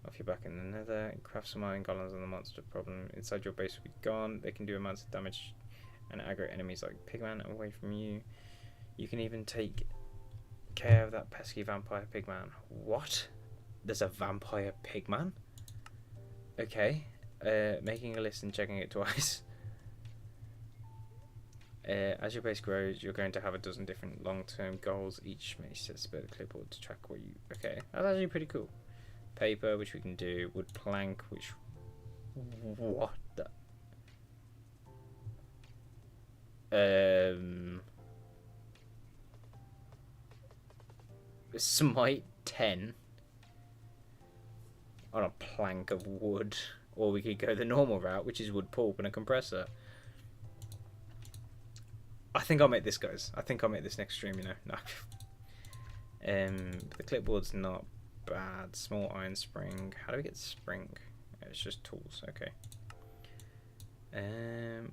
Speaker 1: Off your back in the nether. Craft some iron golems on the monster problem. Inside your base will be gone. They can do amounts of damage and aggro enemies like Pigman away from you. You can even take care of that pesky vampire Pigman. What? There's a vampire Pigman? Okay. Making a list and checking it twice. As your base grows, you're going to have a dozen different long-term goals. Each may set a bit of clipboard to track what you... Okay, that's actually pretty cool. Paper, which we can do. Wood plank, which... What the... Smite 10 on a plank of wood. Or we could go the normal route, which is wood pulp and a compressor. I think I'll make this, guys. I think I'll make this next stream, you know. No. The clipboard's not bad. Small iron spring. How do we get spring? It's just tools. Okay.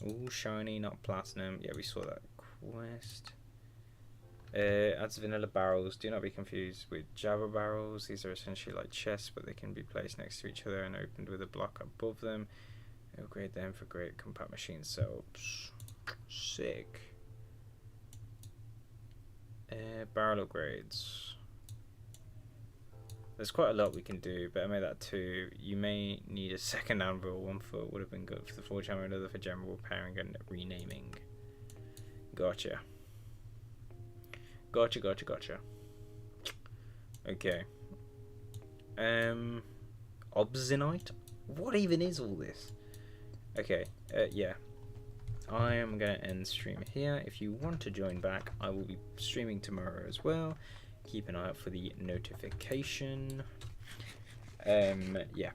Speaker 1: Ooh, shiny, not platinum. Yeah, we saw that quest. Adds vanilla barrels. Do not be confused with Java barrels. These are essentially like chests, but they can be placed next to each other and opened with a block above them. Upgrade them for great compact machine setups. Sick. Barrel upgrades. There's quite a lot we can do. Better make that 2. You may need a second anvil. 1 foot would have been good for the forge hammer, another for general repairing and renaming. Gotcha. Gotcha. Okay. Obzinite? What even is all this? Okay, yeah. I am going to end stream here. If you want to join back, I will be streaming tomorrow as well. Keep an eye out for the notification. Yeah.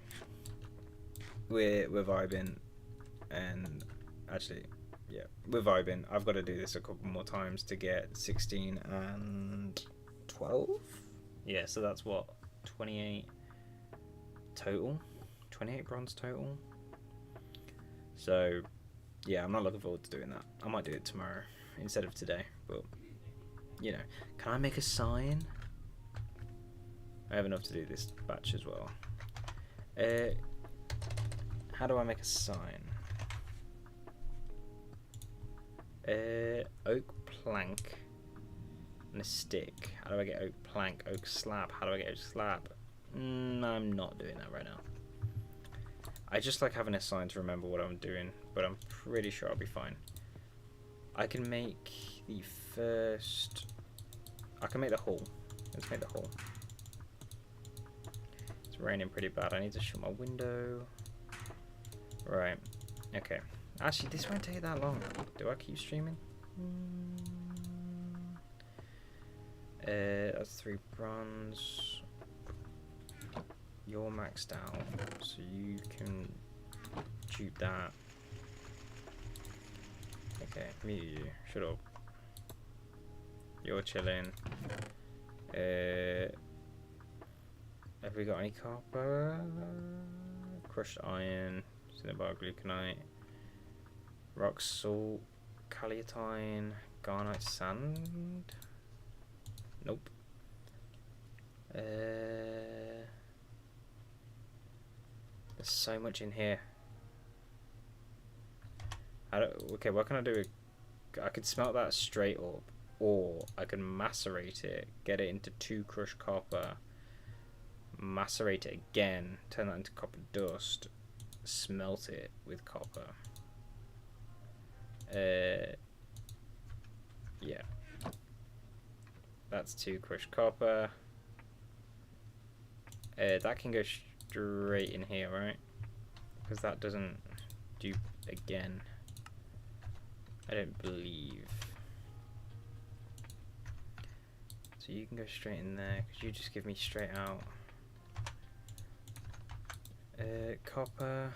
Speaker 1: We're vibing. And actually... Yeah, we're vibing. I've got to do this a couple more times to get 16 and 12. Yeah, so that's what, 28 total? 28 bronze total. So, yeah, I'm not looking forward to doing that. I might do it tomorrow instead of today, but, you know. Can I make a sign? I have enough to do this batch as well. How do I make a sign? Oak plank and a stick. How do I get oak plank? Oak slab. How do I get oak slab? I'm not doing that right now. I just like having a sign to remember what I'm doing, but I'm pretty sure I'll be fine. I can make the first... I can make the hole. Let's make the hole. It's raining pretty bad. I need to shut my window. Right. Okay. Actually, this won't take that long. Do I keep streaming? That's 3 bronze. You're maxed out, so you can dupe that. Okay, mute you. Shut up. You're chilling. Have we got any copper? Crushed iron. Cinnabar gluconite. Rock salt, caliatine, garnite sand. Nope. There's so much in here. Okay, what can I do? I could smelt that straight up, or I can macerate it, get it into 2 crushed copper, macerate it again, turn that into copper dust, smelt it with copper. Yeah. That's 2 crushed copper. That can go straight in here, right? Because that doesn't dupe again. I don't believe. So you can go straight in there. Could you just give me straight out? Copper.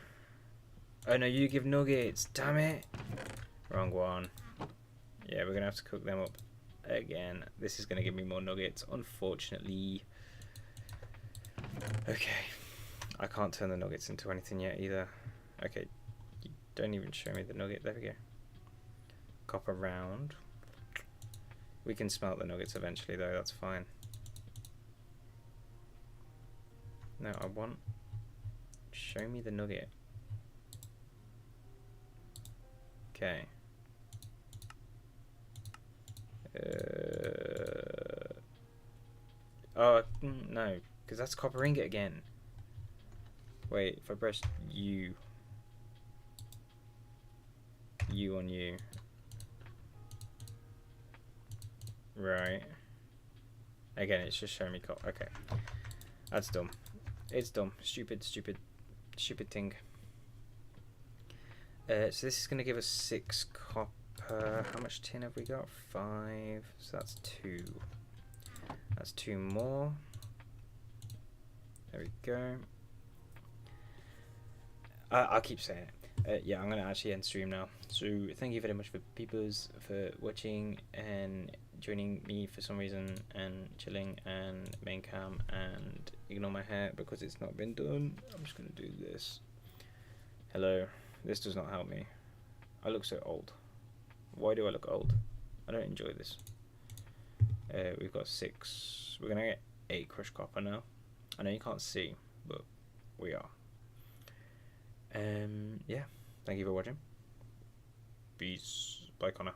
Speaker 1: Oh no, you give nuggets. Damn it. Wrong one. Yeah, we're gonna have to cook them up again. This is gonna give me more nuggets, unfortunately. Okay. I can't turn the nuggets into anything yet either. Okay. You don't even show me the nugget. There we go. Copper round. We can smelt the nuggets eventually though, that's fine. No, I want... Show me the nugget. Okay. Oh, no, because that's copper ingot again. Wait, if I press U. U on U. Right. Again, it's just showing me copper. Okay. That's dumb. It's dumb. Stupid, stupid, stupid thing. So this is going to give us 6 copper. How much tin have we got? 5. So that's 2. That's 2 more. There we go. I'll keep saying it. Yeah, I'm going to actually end stream now. So thank you very much for peoples for watching and joining me for some reason and chilling and main cam and ignore my hair because it's not been done. I'm just going to do this. Hello. This does not help me. I look so old. Why do I look old? I don't enjoy this. We've got 6. We're going to get 8 crushed copper now. I know you can't see, but we are. Yeah. Thank you for watching. Peace. Bye, Connor.